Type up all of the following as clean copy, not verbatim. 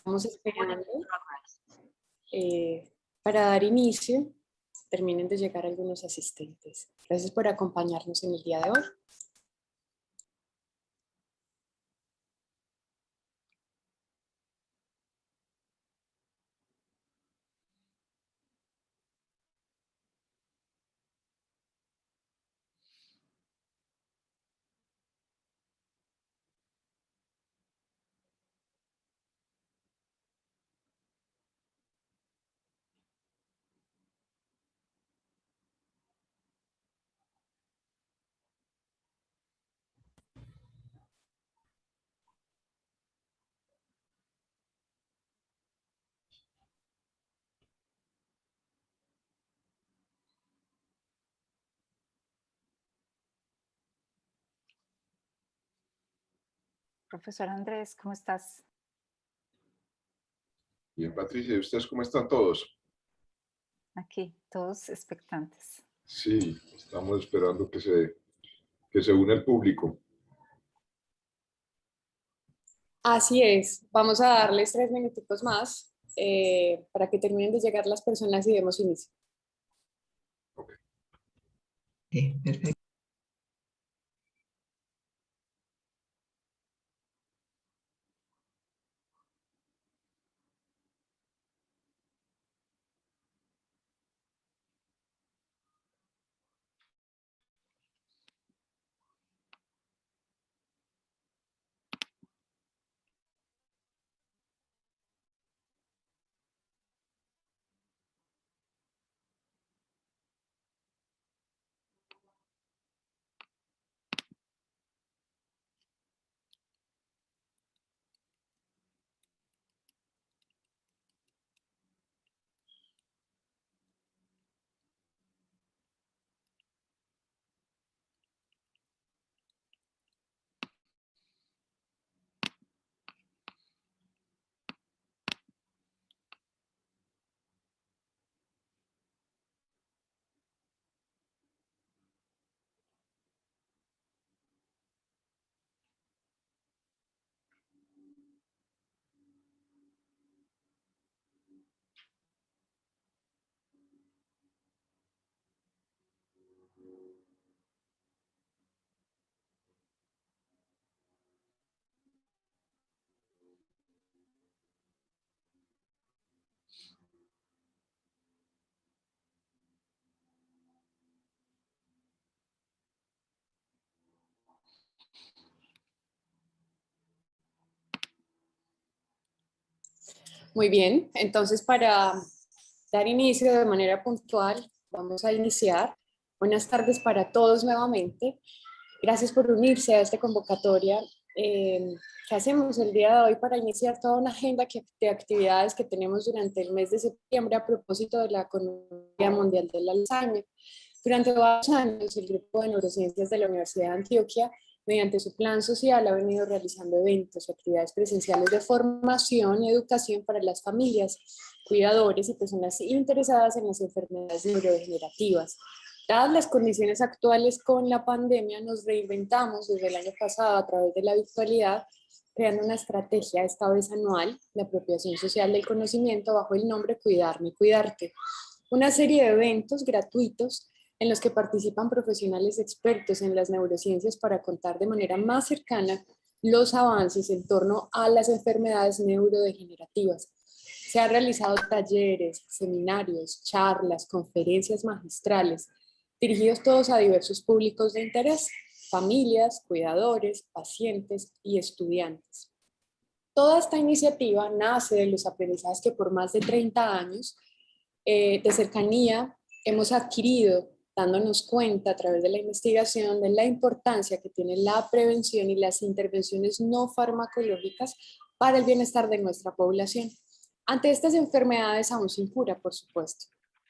Estamos esperando para dar inicio. Terminen de llegar algunos asistentes. Gracias por acompañarnos en el día de hoy. Profesor Andrés, ¿cómo estás? Bien, Patricia, ¿y ustedes cómo están todos? Aquí, todos expectantes. Sí, estamos esperando que se una el público. Así es. Vamos a darles 3 minuticos más para que terminen de llegar las personas y demos inicio. Okay. Sí, perfecto. Muy bien, entonces para dar inicio de manera puntual, vamos a iniciar. Buenas tardes para todos nuevamente. Gracias por unirse a esta convocatoria que hacemos el día de hoy para iniciar toda una agenda de actividades que tenemos durante el mes de septiembre a propósito de la Jornada Mundial del Alzheimer. Durante varios años, el Grupo de Neurociencias de la Universidad de Antioquia, mediante su plan social, ha venido realizando eventos y actividades presenciales de formación y educación para las familias, cuidadores y personas interesadas en las enfermedades neurodegenerativas. Dadas las condiciones actuales con la pandemia, nos reinventamos desde el año pasado a través de la virtualidad, creando una estrategia esta vez anual de apropiación social del conocimiento bajo el nombre Cuidarme y Cuidarte. Una serie de eventos gratuitos en los que participan profesionales expertos en las neurociencias para contar de manera más cercana los avances en torno a las enfermedades neurodegenerativas. Se han realizado talleres, seminarios, charlas, conferencias magistrales, dirigidos todos a diversos públicos de interés, familias, cuidadores, pacientes y estudiantes. Toda esta iniciativa nace de los aprendizajes que por más de 30 años de cercanía hemos adquirido, dándonos cuenta a través de la investigación de la importancia que tiene la prevención y las intervenciones no farmacológicas para el bienestar de nuestra población. Ante estas enfermedades aún sin cura, por supuesto,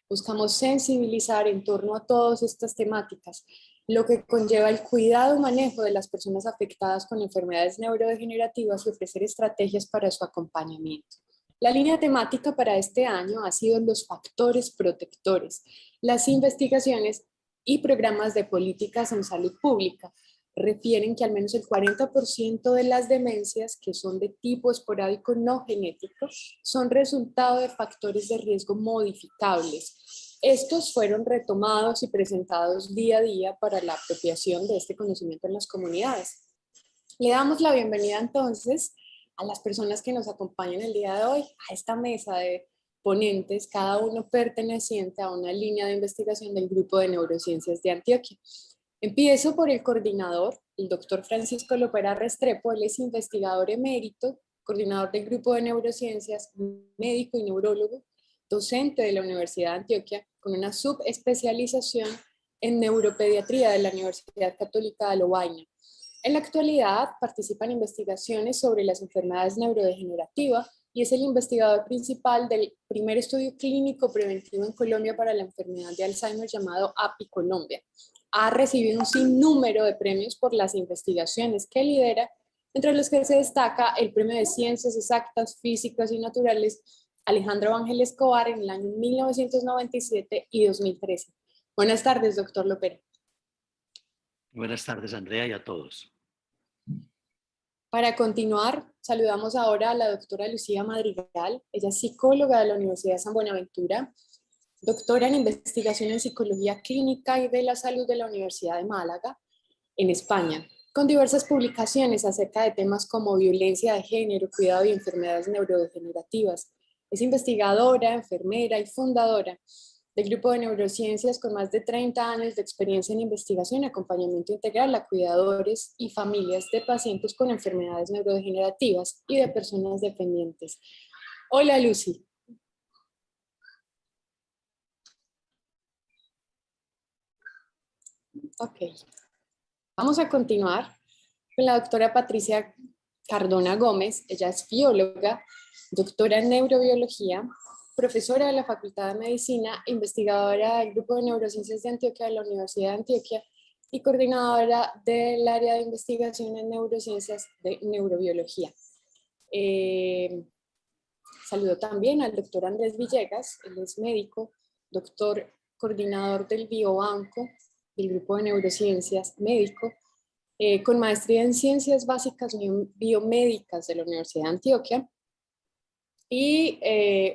buscamos sensibilizar en torno a todas estas temáticas, lo que conlleva el cuidado y manejo de las personas afectadas con enfermedades neurodegenerativas y ofrecer estrategias para su acompañamiento. La línea temática para este año ha sido los factores protectores, las investigaciones y programas de políticas en salud pública, refieren que al menos el 40% de las demencias que son de tipo esporádico no genético son resultado de factores de riesgo modificables. Estos fueron retomados y presentados día a día para la apropiación de este conocimiento en las comunidades. Le damos la bienvenida entonces a las personas que nos acompañan el día de hoy a esta mesa de ponentes, cada uno perteneciente a una línea de investigación del Grupo de Neurociencias de Antioquia. Empiezo por el coordinador, el doctor Francisco Lopera Restrepo. Él es investigador emérito, coordinador del Grupo de Neurociencias, médico y neurólogo, docente de la Universidad de Antioquia, con una subespecialización en neuropediatría de la Universidad Católica de Lovaina. En la actualidad participa en investigaciones sobre las enfermedades neurodegenerativas y es el investigador principal del primer estudio clínico preventivo en Colombia para la enfermedad de Alzheimer llamado API Colombia. Ha recibido un sinnúmero de premios por las investigaciones que lidera, entre los que se destaca el Premio de Ciencias Exactas, Físicas y Naturales Alejandro Ángel Escobar en el año 1997 y 2013. Buenas tardes, doctor Lopera. Buenas tardes, Andrea, y a todos. Para continuar, saludamos ahora a la doctora Lucía Madrigal. Ella es psicóloga de la Universidad de San Buenaventura, doctora en investigación en psicología clínica y de la salud de la Universidad de Málaga, en España, con diversas publicaciones acerca de temas como violencia de género, cuidado y enfermedades neurodegenerativas. Es investigadora, enfermera y fundadora del Grupo de Neurociencias con más de 30 años de experiencia en investigación y acompañamiento integral a cuidadores y familias de pacientes con enfermedades neurodegenerativas y de personas dependientes. Hola, Lucy. Ok. Vamos a continuar con la doctora Patricia Cardona Gómez. Ella es bióloga, doctora en neurobiología, profesora de la Facultad de Medicina, investigadora del Grupo de Neurociencias de Antioquia de la Universidad de Antioquia y coordinadora del área de investigación en neurociencias de neurobiología. Saludo también al doctor Andrés Villegas. Él es médico, doctor coordinador del Biobanco del Grupo de Neurociencias, médico, con maestría en Ciencias Básicas Biomédicas de la Universidad de Antioquia y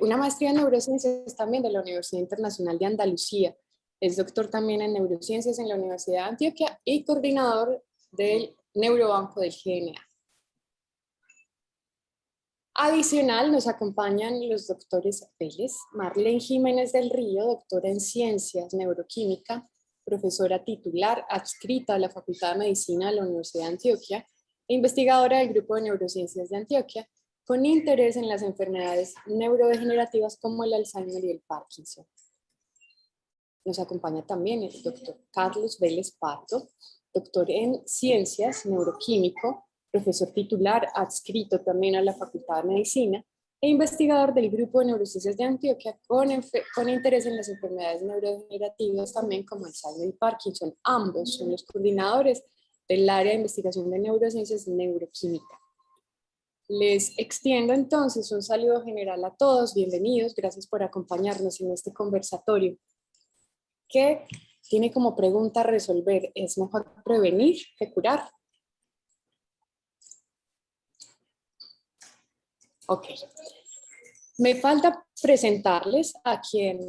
una maestría en Neurociencias también de la Universidad Internacional de Andalucía. Es doctor también en Neurociencias en la Universidad de Antioquia y coordinador del Neurobanco del GNA. Adicional, nos acompañan los doctores Vélez, Marlene Jiménez del Río, doctora en Ciencias Neuroquímica, profesora titular adscrita a la Facultad de Medicina de la Universidad de Antioquia e investigadora del Grupo de Neurociencias de Antioquia, con interés en las enfermedades neurodegenerativas como el Alzheimer y el Parkinson. Nos acompaña también el doctor Carlos Vélez Pardo, doctor en Ciencias Neuroquímico, profesor titular adscrito también a la Facultad de Medicina e investigador del Grupo de Neurociencias de Antioquia con interés en las enfermedades neurodegenerativas también como Alzheimer y Parkinson. Ambos son los coordinadores del área de investigación de neurociencias y neuroquímica. Les extiendo entonces un saludo general a todos, bienvenidos, gracias por acompañarnos en este conversatorio que tiene como pregunta a resolver: ¿es mejor prevenir que curar? Ok. Me falta presentarles a quien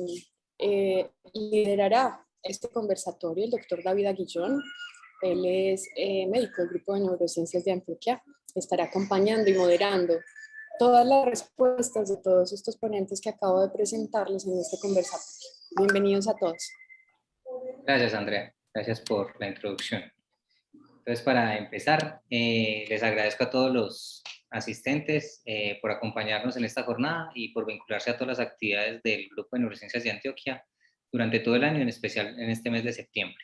liderará este conversatorio, el doctor David Aguillón. Él es médico del Grupo de Neurociencias de Antioquia. Estará acompañando y moderando todas las respuestas de todos estos ponentes que acabo de presentarles en este conversatorio. Bienvenidos a todos. Gracias, Andrea. Gracias por la introducción. Entonces, para empezar, les agradezco a todos los asistentes por acompañarnos en esta jornada y por vincularse a todas las actividades del Grupo de Neurociencias de Antioquia durante todo el año, en especial en este mes de septiembre.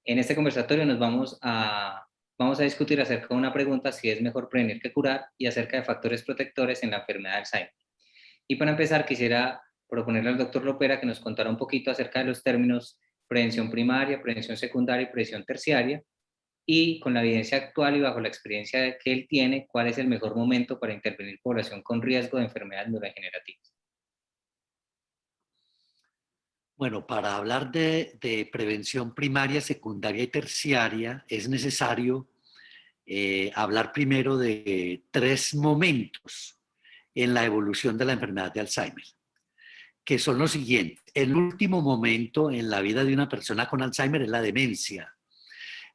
En este conversatorio vamos a discutir acerca de una pregunta: si es mejor prevenir que curar, y acerca de factores protectores en la enfermedad de Alzheimer. Y para empezar, quisiera proponerle al doctor Lopera que nos contara un poquito acerca de los términos prevención primaria, prevención secundaria y prevención terciaria, y con la evidencia actual y bajo la experiencia que él tiene, cuál es el mejor momento para intervenir población con riesgo de enfermedades neurodegenerativas. Bueno, para hablar de prevención primaria, secundaria y terciaria es necesario hablar primero de 3 momentos en la evolución de la enfermedad de Alzheimer, que son los siguientes. El último momento en la vida de una persona con Alzheimer es la demencia.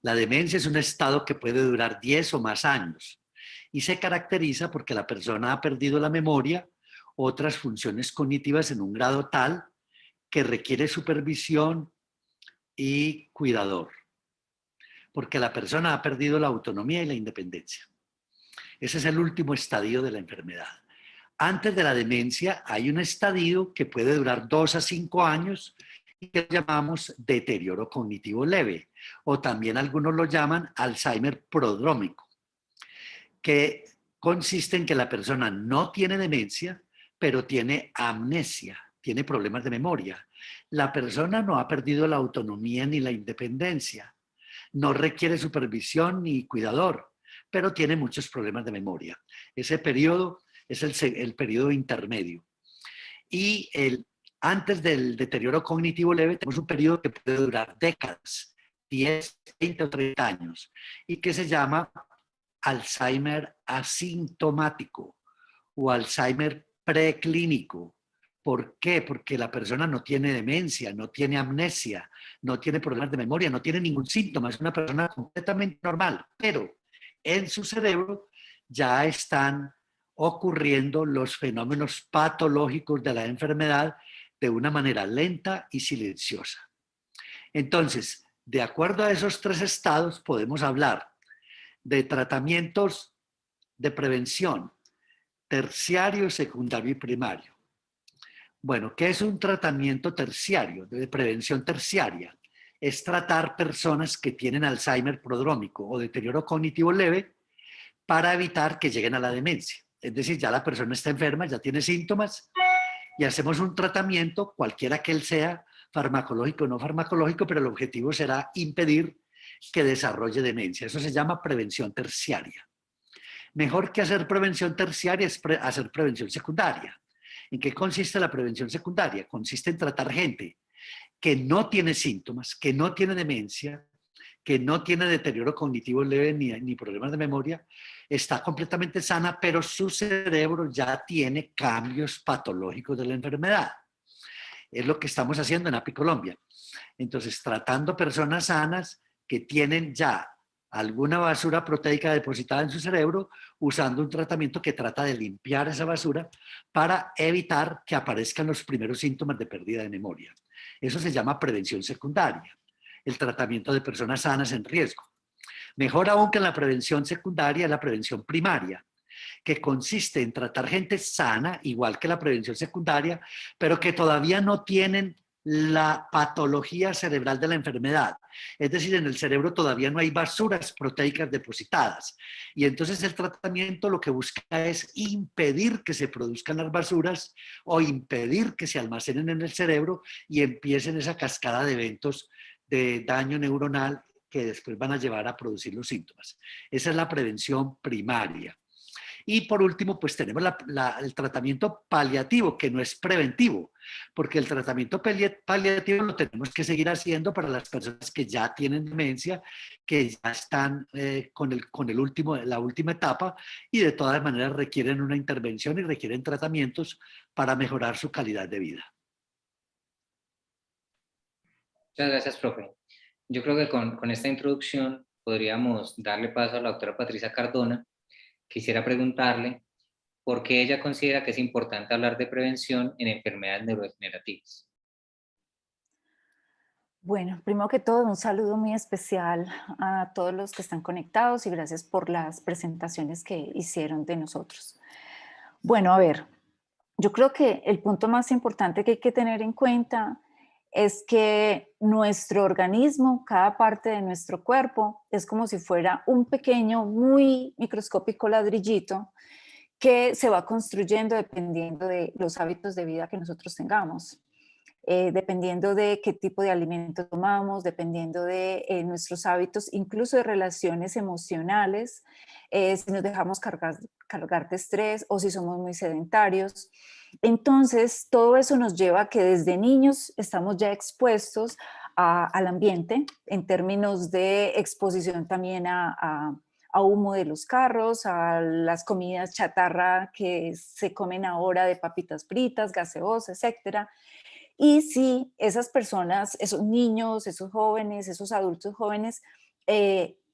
La demencia es un estado que puede durar 10 o más años y se caracteriza porque la persona ha perdido la memoria, otras funciones cognitivas en un grado tal que requiere supervisión y cuidador, porque la persona ha perdido la autonomía y la independencia. Ese es el último estadio de la enfermedad. Antes de la demencia hay un estadio que puede durar 2 a 5 años y que llamamos deterioro cognitivo leve, o también algunos lo llaman Alzheimer prodrómico, que consiste en que la persona no tiene demencia, pero tiene amnesia, tiene problemas de memoria. La persona no ha perdido la autonomía ni la independencia, no requiere supervisión ni cuidador, pero tiene muchos problemas de memoria. Ese periodo es el periodo intermedio. Y antes del deterioro cognitivo leve tenemos un periodo que puede durar décadas, 10, 20 o 30 años, y que se llama Alzheimer asintomático o Alzheimer preclínico. ¿Por qué? Porque la persona no tiene demencia, no tiene amnesia, no tiene problemas de memoria, no tiene ningún síntoma, es una persona completamente normal, pero en su cerebro ya están ocurriendo los fenómenos patológicos de la enfermedad de una manera lenta y silenciosa. Entonces, de acuerdo a esos 3 estados, podemos hablar de tratamientos de prevención, terciario, secundario y primario. Bueno, ¿qué es un tratamiento terciario, de prevención terciaria? Es tratar personas que tienen Alzheimer prodrómico o deterioro cognitivo leve para evitar que lleguen a la demencia. Es decir, ya la persona está enferma, ya tiene síntomas y hacemos un tratamiento, cualquiera que él sea, farmacológico o no farmacológico, pero el objetivo será impedir que desarrolle demencia. Eso se llama prevención terciaria. Mejor que hacer prevención terciaria es hacer prevención secundaria. ¿En qué consiste la prevención secundaria? Consiste en tratar gente que no tiene síntomas, que no tiene demencia, que no tiene deterioro cognitivo leve ni problemas de memoria, está completamente sana, pero su cerebro ya tiene cambios patológicos de la enfermedad. Es lo que estamos haciendo en API Colombia. Entonces, tratando personas sanas que tienen ya alguna basura proteica depositada en su cerebro, usando un tratamiento que trata de limpiar esa basura para evitar que aparezcan los primeros síntomas de pérdida de memoria. Eso se llama prevención secundaria, el tratamiento de personas sanas en riesgo. Mejor aún que en la prevención secundaria, la prevención primaria, que consiste en tratar gente sana, igual que la prevención secundaria, pero que todavía no tienen la patología cerebral de la enfermedad. Es decir, en el cerebro todavía no hay basuras proteicas depositadas. Y entonces el tratamiento lo que busca es impedir que se produzcan las basuras o impedir que se almacenen en el cerebro y empiecen esa cascada de eventos de daño neuronal que después van a llevar a producir los síntomas. Esa es la prevención primaria. Y por último, pues tenemos el tratamiento paliativo, que no es preventivo, porque el tratamiento paliativo lo tenemos que seguir haciendo para las personas que ya tienen demencia, que ya están con la última etapa y de todas maneras requieren una intervención y requieren tratamientos para mejorar su calidad de vida. Muchas gracias, profe. Yo creo que con esta introducción podríamos darle paso a la doctora Patricia Cardona. Quisiera preguntarle por qué ella considera que es importante hablar de prevención en enfermedades neurodegenerativas. Bueno, primero que todo, un saludo muy especial a todos los que están conectados y gracias por las presentaciones que hicieron de nosotros. Bueno, a ver, yo creo que el punto más importante que hay que tener en cuenta es que nuestro organismo, cada parte de nuestro cuerpo, es como si fuera un pequeño, muy microscópico ladrillito que se va construyendo dependiendo de los hábitos de vida que nosotros tengamos. Dependiendo de qué tipo de alimento tomamos, dependiendo de nuestros hábitos, incluso de relaciones emocionales, si nos dejamos cargar de estrés o si somos muy sedentarios. Entonces, todo eso nos lleva a que desde niños estamos ya expuestos al ambiente en términos de exposición también a humo de los carros, a las comidas chatarra que se comen ahora de papitas fritas, gaseosas, etcétera. Y si esas personas, esos niños, esos jóvenes, esos adultos jóvenes,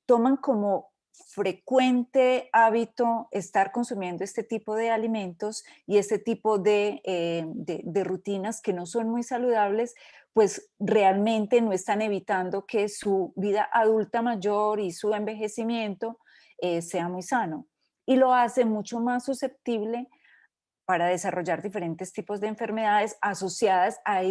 toman como frecuente hábito estar consumiendo este tipo de alimentos y este tipo de rutinas que no son muy saludables, pues realmente no están evitando que su vida adulta mayor y su envejecimiento sea muy sano. Y lo hace mucho más susceptible para desarrollar diferentes tipos de enfermedades asociadas a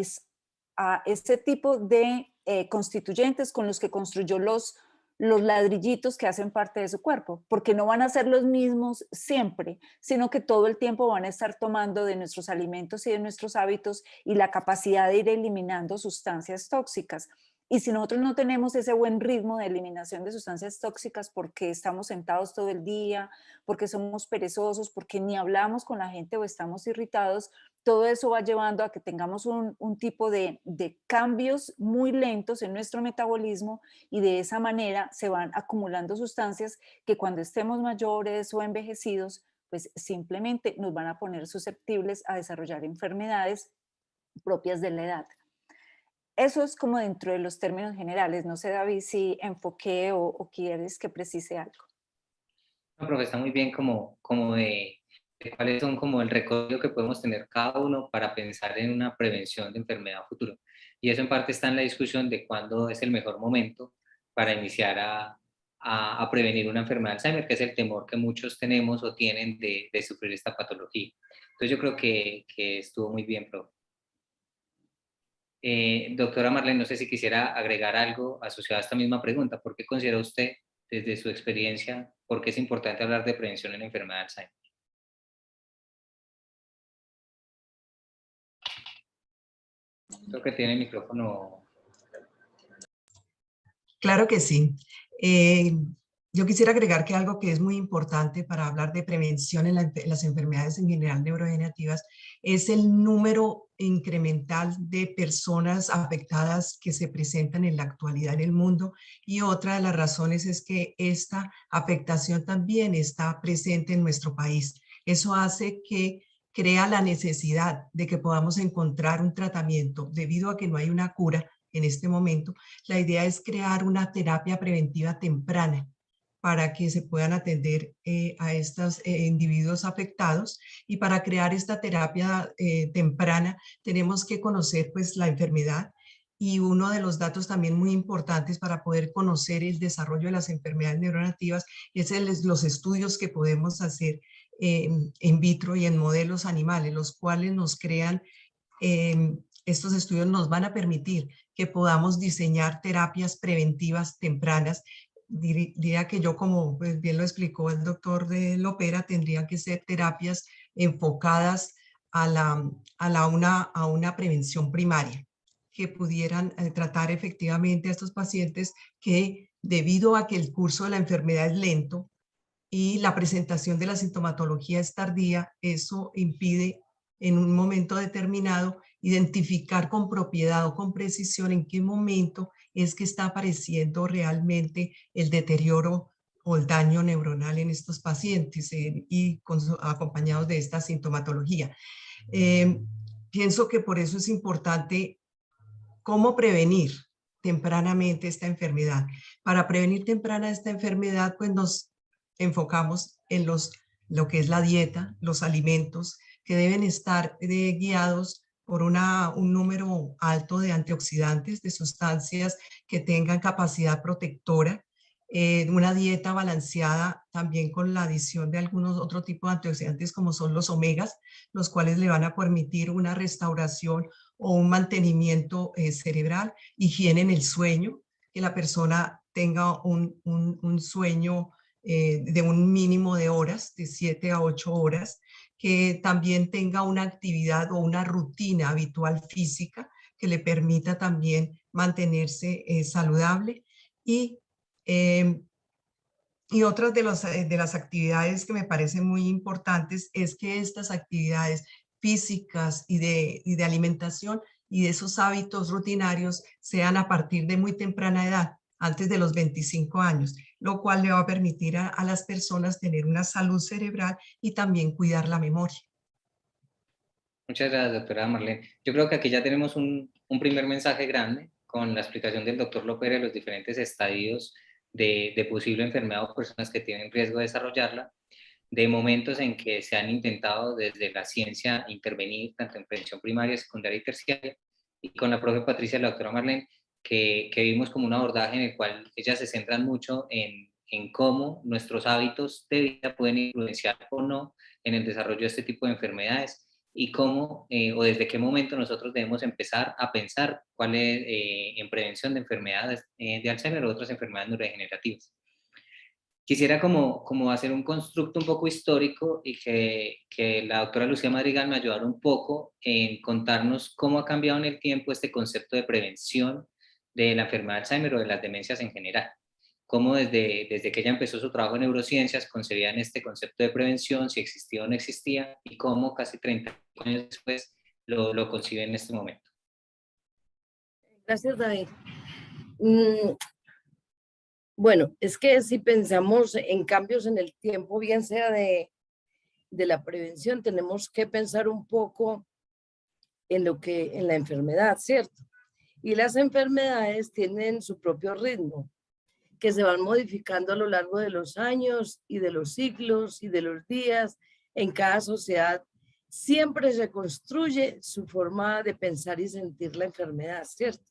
este tipo de constituyentes con los que construyó los ladrillitos que hacen parte de su cuerpo, porque no van a ser los mismos siempre, sino que todo el tiempo van a estar tomando de nuestros alimentos y de nuestros hábitos y la capacidad de ir eliminando sustancias tóxicas. Y si nosotros no tenemos ese buen ritmo de eliminación de sustancias tóxicas porque estamos sentados todo el día, porque somos perezosos, porque ni hablamos con la gente o estamos irritados, todo eso va llevando a que tengamos un tipo de cambios muy lentos en nuestro metabolismo y de esa manera se van acumulando sustancias que cuando estemos mayores o envejecidos, pues simplemente nos van a poner susceptibles a desarrollar enfermedades propias de la edad. Eso es como dentro de los términos generales. No sé, David, si enfoqué o quieres que precise algo. No, profe, está muy bien como de cuáles son como el recorrido que podemos tener cada uno para pensar en una prevención de enfermedad a futuro. Y eso en parte está en la discusión de cuándo es el mejor momento para iniciar a prevenir una enfermedad de Alzheimer, que es el temor que muchos tenemos o tienen de sufrir esta patología. Entonces yo creo que estuvo muy bien, profe. Doctora Marlene, no sé si quisiera agregar algo asociado a esta misma pregunta. ¿Por qué considera usted, desde su experiencia, por qué es importante hablar de prevención en la enfermedad de Alzheimer? Creo que tiene el micrófono. Claro que sí. Yo quisiera agregar que algo que es muy importante para hablar de prevención en las enfermedades en general neurodegenerativas es el número incremental de personas afectadas que se presentan en la actualidad en el mundo, y otra de las razones es que esta afectación también está presente en nuestro país. Eso hace que crea la necesidad de que podamos encontrar un tratamiento debido a que no hay una cura en este momento. La idea es crear una terapia preventiva temprana para que se puedan atender a estos individuos afectados, y para crear esta terapia temprana tenemos que conocer pues la enfermedad, y uno de los datos también muy importantes para poder conocer el desarrollo de las enfermedades neurodegenerativas es los estudios que podemos hacer in vitro y en modelos animales, los cuales nos crean estos estudios nos van a permitir que podamos diseñar terapias preventivas tempranas. Diría que yo, como pues bien lo explicó el doctor de Lopera, tendrían que ser terapias enfocadas a una prevención primaria, que pudieran tratar efectivamente a estos pacientes que, debido a que el curso de la enfermedad es lento y la presentación de la sintomatología es tardía, eso impide en un momento determinado identificar con propiedad o con precisión en qué momento es que está apareciendo realmente el deterioro o el daño neuronal en estos pacientes y acompañados de esta sintomatología. Pienso que por eso es importante cómo prevenir tempranamente esta enfermedad. Para prevenir temprana esta enfermedad, pues nos enfocamos en lo que es la dieta, los alimentos, que deben estar guiados por un número alto de antioxidantes, de sustancias que tengan capacidad protectora, una dieta balanceada también con la adición de algunos otro tipo de antioxidantes como son los omegas, los cuales le van a permitir una restauración o un mantenimiento cerebral, higiene en el sueño, que la persona tenga un sueño de un mínimo de horas, de 7 a 8 horas, que también tenga una actividad o una rutina habitual física que le permita también mantenerse saludable, y Y otras de las actividades que me parecen muy importantes es que estas actividades físicas y de alimentación y de esos hábitos rutinarios sean a partir de muy temprana edad, antes de los 25 años, lo cual le va a permitir a las personas tener una salud cerebral y también cuidar la memoria. Muchas gracias, doctora Marlene. Yo creo que aquí ya tenemos un primer mensaje grande con la explicación del doctor Lopera de los diferentes estadios de posible enfermedad o personas que tienen riesgo de desarrollarla, de momentos en que se han intentado desde la ciencia intervenir tanto en prevención primaria, secundaria y terciaria, y con la profe Patricia y la doctora Marlene, que vimos como un abordaje en el cual ellas se centran mucho en cómo nuestros hábitos de vida pueden influenciar o no en el desarrollo de este tipo de enfermedades y cómo o desde qué momento nosotros debemos empezar a pensar cuál es en prevención de enfermedades de Alzheimer o otras enfermedades neurodegenerativas. Quisiera como hacer un constructo un poco histórico y que la doctora Lucía Madrigal me ayudara un poco en contarnos cómo ha cambiado en el tiempo este concepto de prevención de la enfermedad de Alzheimer o de las demencias en general. Cómo desde que ella empezó su trabajo en neurociencias concebían este concepto de prevención, si existía o no existía, y cómo casi 30 años después lo conciben en este momento. Gracias, David. Bueno, es que si pensamos en cambios en el tiempo, bien sea de la prevención, tenemos que pensar un poco en la enfermedad, ¿cierto? Y las enfermedades tienen su propio ritmo, que se van modificando a lo largo de los años y de los siglos y de los días. En cada sociedad siempre se construye su forma de pensar y sentir la enfermedad, ¿cierto?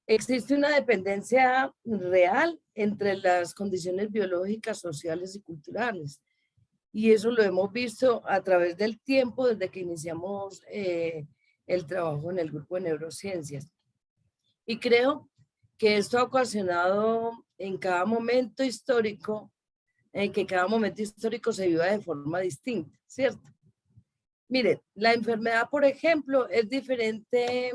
Existe una dependencia real entre las condiciones biológicas, sociales y culturales. Y eso lo hemos visto a través del tiempo desde que iniciamos el trabajo en el grupo de neurociencias. Y creo que esto ha ocasionado en cada momento histórico, que cada momento histórico se viva de forma distinta, ¿cierto? Miren, la enfermedad, por ejemplo, es diferente,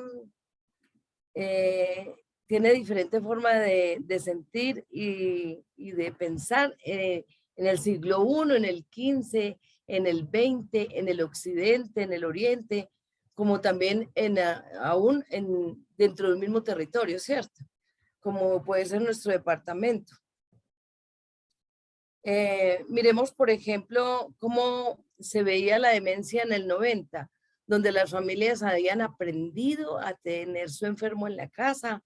tiene diferente forma de sentir y de pensar en el siglo I, en el XV, en el XX, en el occidente, en el oriente, como también aún dentro del mismo territorio, ¿cierto? Como puede ser nuestro departamento. Miremos, por ejemplo, cómo se veía la demencia en el 90, donde las familias habían aprendido a tener su enfermo en la casa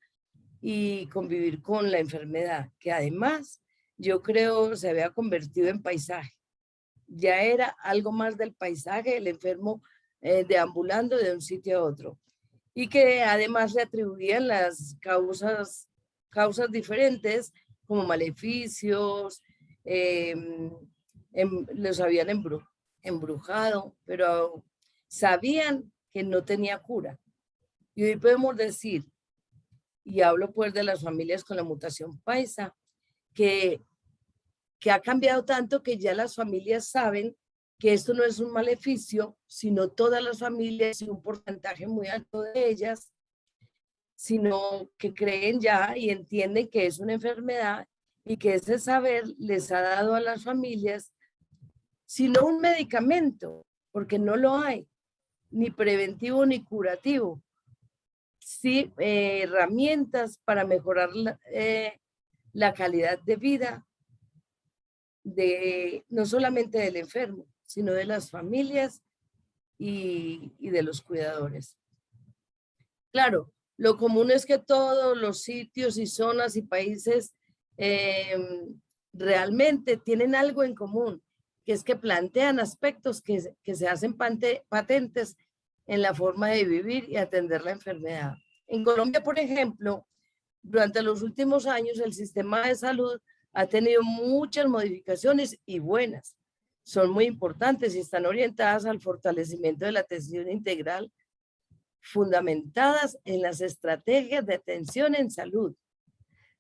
y convivir con la enfermedad, que además yo creo se había convertido en paisaje. Ya era algo más del paisaje, el enfermo deambulando de un sitio a otro. Y que además le atribuían las causas diferentes, como maleficios, los habían embrujado, pero sabían que no tenía cura. Y hoy podemos decir, y hablo pues de las familias con la mutación paisa, que ha cambiado tanto que ya las familias saben que esto no es un maleficio, sino todas las familias y un porcentaje muy alto de ellas, sino que creen ya y entienden que es una enfermedad y que ese saber les ha dado a las familias, sino un medicamento, porque no lo hay, ni preventivo ni curativo, sí herramientas para mejorar la calidad de vida no solamente del enfermo, sino de las familias y de los cuidadores. Claro, lo común es que todos los sitios y zonas y países realmente tienen algo en común, que es que plantean aspectos que se hacen patentes en la forma de vivir y atender la enfermedad. En Colombia, por ejemplo, durante los últimos años el sistema de salud ha tenido muchas modificaciones y buenas. Son muy importantes y están orientadas al fortalecimiento de la atención integral, fundamentadas en las estrategias de atención en salud,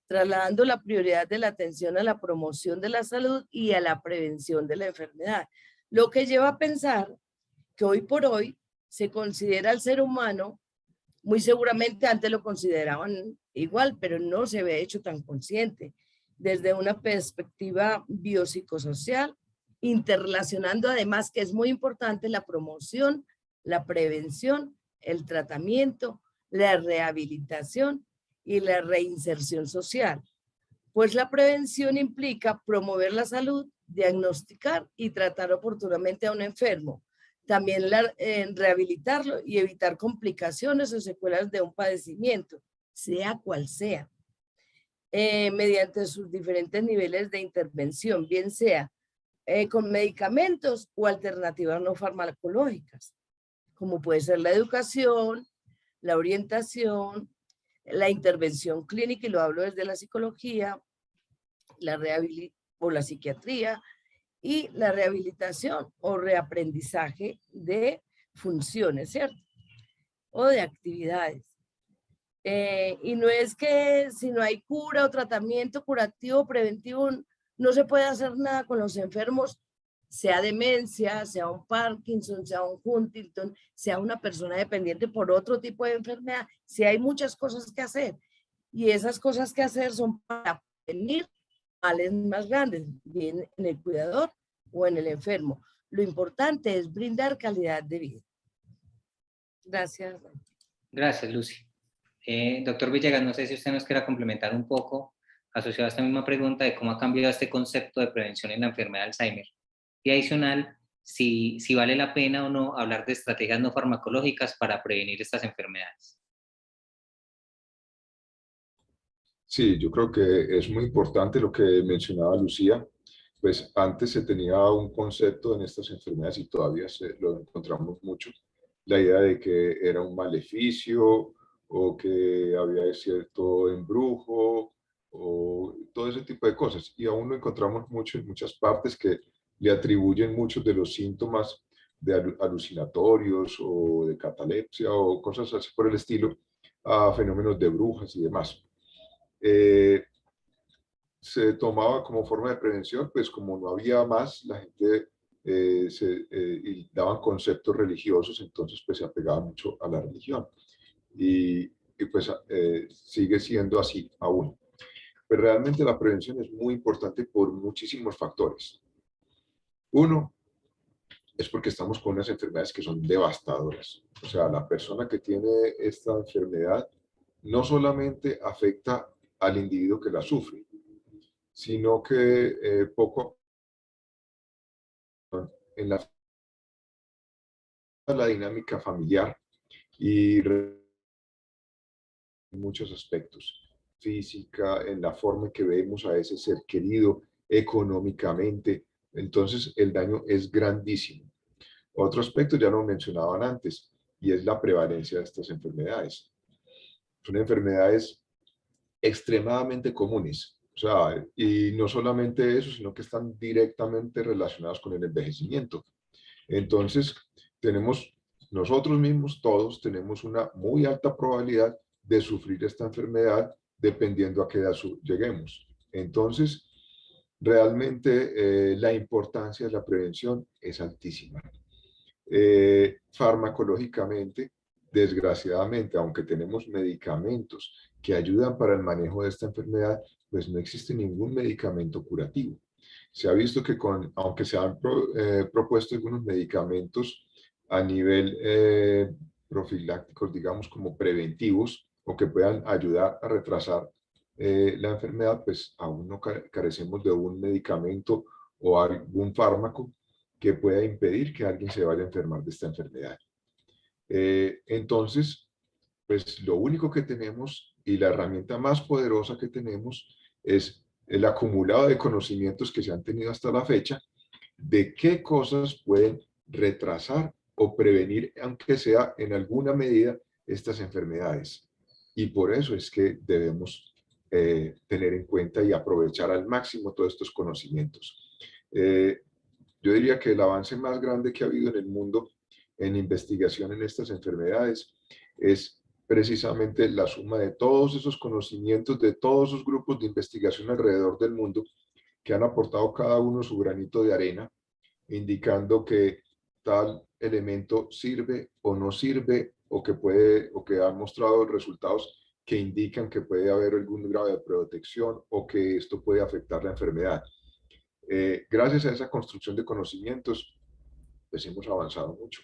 trasladando la prioridad de la atención a la promoción de la salud y a la prevención de la enfermedad. Lo que lleva a pensar que hoy por hoy se considera al ser humano, muy seguramente antes lo consideraban igual, pero no se había hecho tan consciente, desde una perspectiva biopsicosocial, interrelacionando además, que es muy importante, la promoción, la prevención, el tratamiento, la rehabilitación y la reinserción social. Pues la prevención implica promover la salud, diagnosticar y tratar oportunamente a un enfermo. También rehabilitarlo y evitar complicaciones o secuelas de un padecimiento, sea cual sea, mediante sus diferentes niveles de intervención, bien sea con medicamentos o alternativas no farmacológicas, como puede ser la educación, la orientación, la intervención clínica, y lo hablo desde la psicología, la rehabilitación o la psiquiatría, y la rehabilitación o reaprendizaje de funciones, ¿cierto? O de actividades. Y no es que si no hay cura o tratamiento curativo, preventivo, no se puede hacer nada con los enfermos, sea demencia, sea un Parkinson, sea un Huntington, sea una persona dependiente por otro tipo de enfermedad. Sí hay muchas cosas que hacer, y esas cosas que hacer son para prevenir males más grandes, bien en el cuidador o en el enfermo. Lo importante es brindar calidad de vida. Gracias. Gracias, Lucy. Doctor Villegas, no sé si usted nos quiera complementar un poco, asociado a esta misma pregunta, de cómo ha cambiado este concepto de prevención en la enfermedad de Alzheimer. Y adicional, si vale la pena o no hablar de estrategias no farmacológicas para prevenir estas enfermedades. Sí, yo creo que es muy importante lo que mencionaba Lucía. Pues antes se tenía un concepto en estas enfermedades y todavía lo encontramos mucho, la idea de que era un maleficio o que había cierto embrujo o todo ese tipo de cosas. Y aún lo encontramos mucho en muchas partes que le atribuyen muchos de los síntomas de alucinatorios o de catalepsia o cosas así por el estilo a fenómenos de brujas y demás. Se tomaba como forma de prevención, pues como no había más, la gente y daban conceptos religiosos, entonces pues se apegaba mucho a la religión. Y pues sigue siendo así aún. Pero realmente la prevención es muy importante por muchísimos factores. Uno, es porque estamos con unas enfermedades que son devastadoras. O sea, la persona que tiene esta enfermedad no solamente afecta al individuo que la sufre, sino que poco en la dinámica familiar y en muchos aspectos, física, en la forma en que vemos a ese ser querido, económicamente. Entonces, el daño es grandísimo. Otro aspecto ya lo mencionaban antes, y es la prevalencia de estas enfermedades. Son enfermedades extremadamente comunes. O sea, y no solamente eso, sino que están directamente relacionadas con el envejecimiento. Entonces, nosotros mismos, todos tenemos una muy alta probabilidad de sufrir esta enfermedad dependiendo a qué edad lleguemos. Entonces, realmente la importancia de la prevención es altísima. Farmacológicamente, desgraciadamente, aunque tenemos medicamentos que ayudan para el manejo de esta enfermedad, pues no existe ningún medicamento curativo. Se ha visto que aunque se han propuesto algunos medicamentos a nivel profilácticos, digamos como preventivos, o que puedan ayudar a retrasar la enfermedad, pues aún no carecemos de un medicamento o algún fármaco que pueda impedir que alguien se vaya a enfermar de esta enfermedad. Entonces, pues lo único que tenemos y la herramienta más poderosa que tenemos es el acumulado de conocimientos que se han tenido hasta la fecha de qué cosas pueden retrasar o prevenir, aunque sea en alguna medida, estas enfermedades. Y por eso es que debemos tener en cuenta y aprovechar al máximo todos estos conocimientos. Yo diría que el avance más grande que ha habido en el mundo en investigación en estas enfermedades es precisamente la suma de todos esos conocimientos de todos esos grupos de investigación alrededor del mundo que han aportado cada uno su granito de arena, indicando que tal elemento sirve o no sirve o que ha mostrado resultados que indican que puede haber algún grado de protección o que esto puede afectar la enfermedad. Gracias a esa construcción de conocimientos, pues hemos avanzado mucho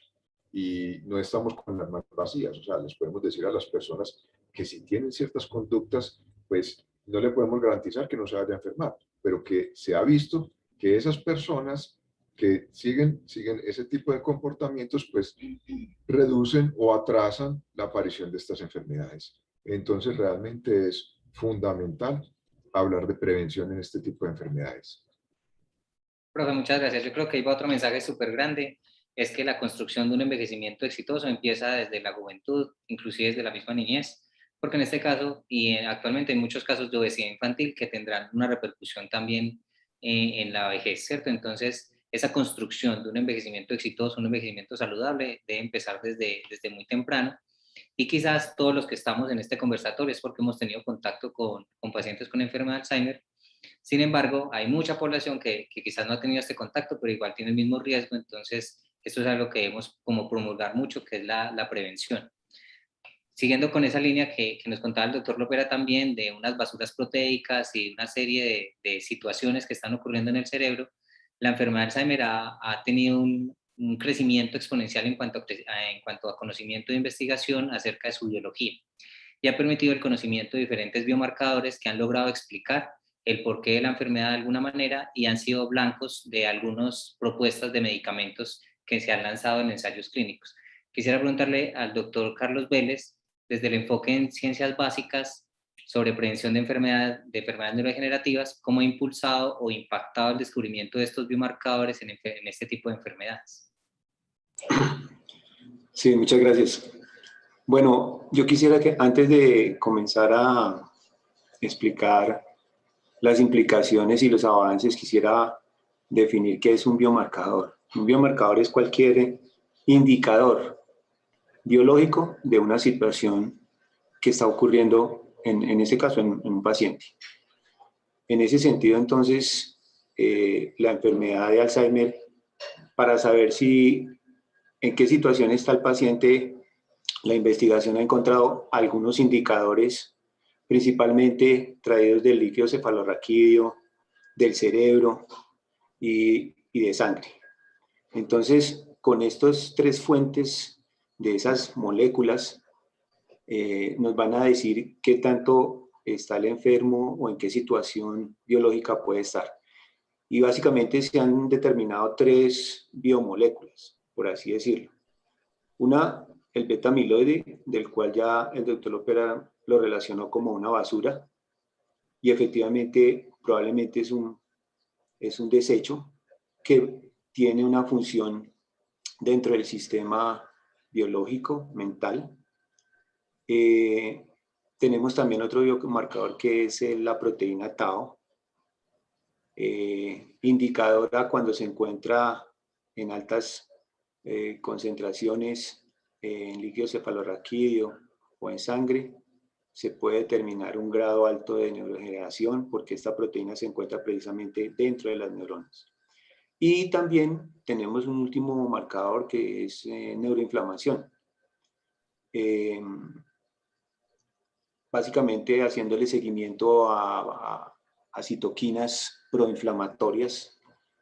y no estamos con las manos vacías. O sea, les podemos decir a las personas que si tienen ciertas conductas, pues no le podemos garantizar que no se vaya a enfermar, pero que se ha visto que esas personas que siguen ese tipo de comportamientos, pues reducen o atrasan la aparición de estas enfermedades. Entonces, realmente es fundamental hablar de prevención en este tipo de enfermedades. Profe, muchas gracias. Yo creo que iba otro mensaje súper grande, es que la construcción de un envejecimiento exitoso empieza desde la juventud, inclusive desde la misma niñez, porque en este caso, y actualmente hay muchos casos de obesidad infantil que tendrán una repercusión también en la vejez, ¿cierto? Entonces, esa construcción de un envejecimiento exitoso, un envejecimiento saludable, debe empezar desde muy temprano. Y quizás todos los que estamos en este conversatorio es porque hemos tenido contacto con pacientes con enfermedad de Alzheimer. Sin embargo, hay mucha población que quizás no ha tenido este contacto, pero igual tiene el mismo riesgo. Entonces, esto es algo que debemos como promulgar mucho, que es la prevención. Siguiendo con esa línea que nos contaba el doctor Lopera también, de unas basuras proteicas y una serie de situaciones que están ocurriendo en el cerebro, la enfermedad de Alzheimer ha tenido un crecimiento exponencial en cuanto a conocimiento de investigación acerca de su biología, y ha permitido el conocimiento de diferentes biomarcadores que han logrado explicar el porqué de la enfermedad de alguna manera y han sido blancos de algunas propuestas de medicamentos que se han lanzado en ensayos clínicos. Quisiera preguntarle al doctor Carlos Vélez, desde el enfoque en ciencias básicas sobre prevención de enfermedades neurodegenerativas, ¿cómo ha impulsado o impactado el descubrimiento de estos biomarcadores en este tipo de enfermedades? Sí, muchas gracias. Bueno, yo quisiera que antes de comenzar a explicar las implicaciones y los avances, quisiera definir qué es un biomarcador. Un biomarcador es cualquier indicador biológico de una situación que está ocurriendo, en este caso, en un paciente. En ese sentido, entonces, la enfermedad de Alzheimer, para saber en qué situación está el paciente, la investigación ha encontrado algunos indicadores, principalmente traídos del líquido cefalorraquídeo, del cerebro y de sangre. Entonces, con estas tres fuentes de esas moléculas, nos van a decir qué tanto está el enfermo o en qué situación biológica puede estar. Y básicamente se han determinado tres biomoléculas, por así decirlo. Una, el beta-amiloide, del cual ya el doctor Lopera lo relacionó como una basura, y efectivamente probablemente es un desecho que tiene una función dentro del sistema biológico, mental. Tenemos también otro biomarcador que es la proteína tau, indicadora cuando se encuentra en altas concentraciones en líquido cefalorraquídeo o en sangre, se puede determinar un grado alto de neurodegeneración porque esta proteína se encuentra precisamente dentro de las neuronas. Y también tenemos un último marcador que es neuroinflamación. Básicamente haciéndole seguimiento a citoquinas proinflamatorias.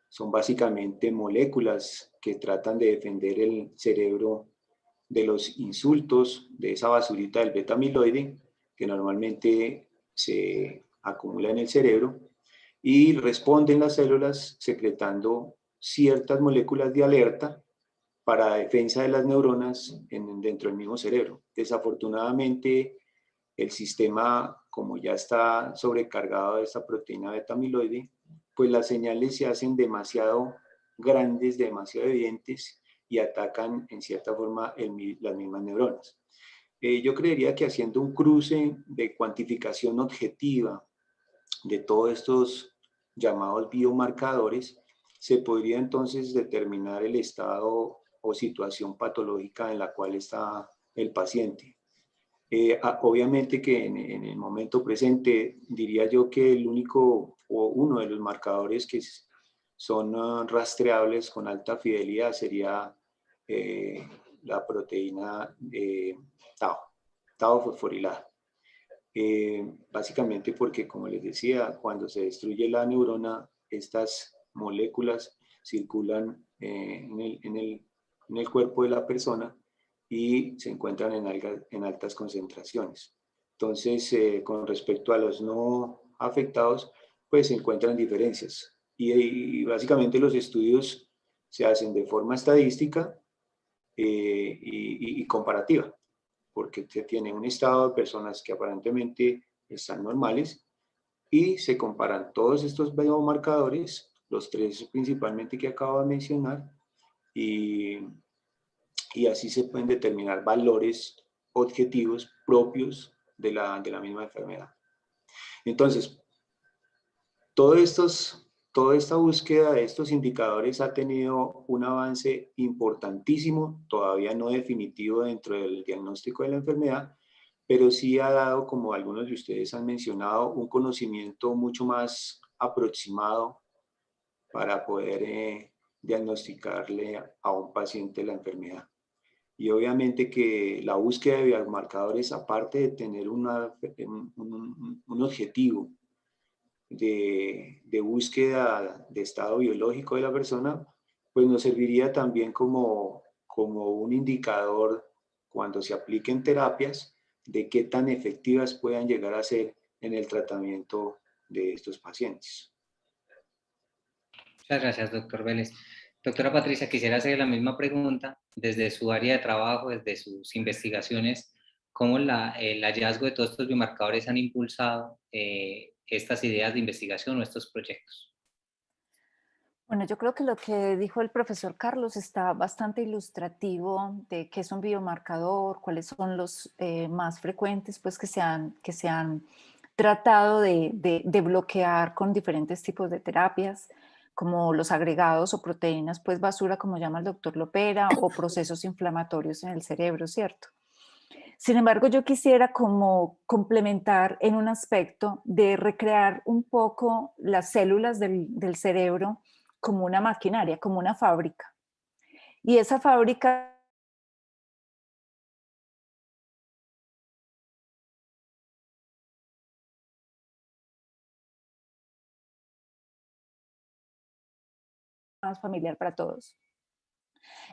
Son básicamente moléculas que tratan de defender el cerebro de los insultos, de esa basurita del beta-amiloide, que normalmente se acumula en el cerebro, y responden las células secretando ciertas moléculas de alerta para defensa de las neuronas dentro del mismo cerebro. Desafortunadamente, el sistema, como ya está sobrecargado de esta proteína beta-amiloide, pues las señales se hacen demasiado grandes, demasiado evidentes y atacan en cierta forma las mismas neuronas. Yo creería que haciendo un cruce de cuantificación objetiva de todos estos llamados biomarcadores, se podría entonces determinar el estado o situación patológica en la cual está el paciente. Obviamente que en el momento presente diría yo que el único o uno de los marcadores que son rastreables con alta fidelidad sería la proteína tau fosforilada. básicamente porque, como les decía, cuando se destruye la neurona, estas moléculas circulan en el cuerpo de la persona y se encuentran en altas concentraciones. Entonces, con respecto a los no afectados, pues se encuentran diferencias. Y básicamente los estudios se hacen de forma estadística y comparativa, porque se tiene un estado de personas que aparentemente están normales y se comparan todos estos biomarcadores, los tres principalmente que acabo de mencionar, y así se pueden determinar valores objetivos propios de la misma enfermedad. Entonces, toda esta búsqueda de estos indicadores ha tenido un avance importantísimo, todavía no definitivo dentro del diagnóstico de la enfermedad, pero sí ha dado, como algunos de ustedes han mencionado, un conocimiento mucho más aproximado para poder diagnosticarle a un paciente la enfermedad. Y obviamente que la búsqueda de biomarcadores, aparte de tener un objetivo de búsqueda de estado biológico de la persona, pues nos serviría también como un indicador cuando se apliquen terapias de qué tan efectivas puedan llegar a ser en el tratamiento de estos pacientes. Muchas gracias, doctor Vélez. Doctora Patricia, quisiera hacer la misma pregunta desde su área de trabajo, desde sus investigaciones, ¿cómo el hallazgo de todos estos biomarcadores han impulsado estas ideas de investigación o estos proyectos? Bueno, yo creo que lo que dijo el profesor Carlos está bastante ilustrativo de qué es un biomarcador, cuáles son los más frecuentes pues, que se han tratado de bloquear con diferentes tipos de terapias, como los agregados o proteínas, pues basura, como llama el doctor Lopera, o procesos inflamatorios en el cerebro, ¿cierto? Sin embargo, yo quisiera como complementar en un aspecto de recrear un poco las células del cerebro como una maquinaria, como una fábrica. Y esa fábrica es más familiar para todos.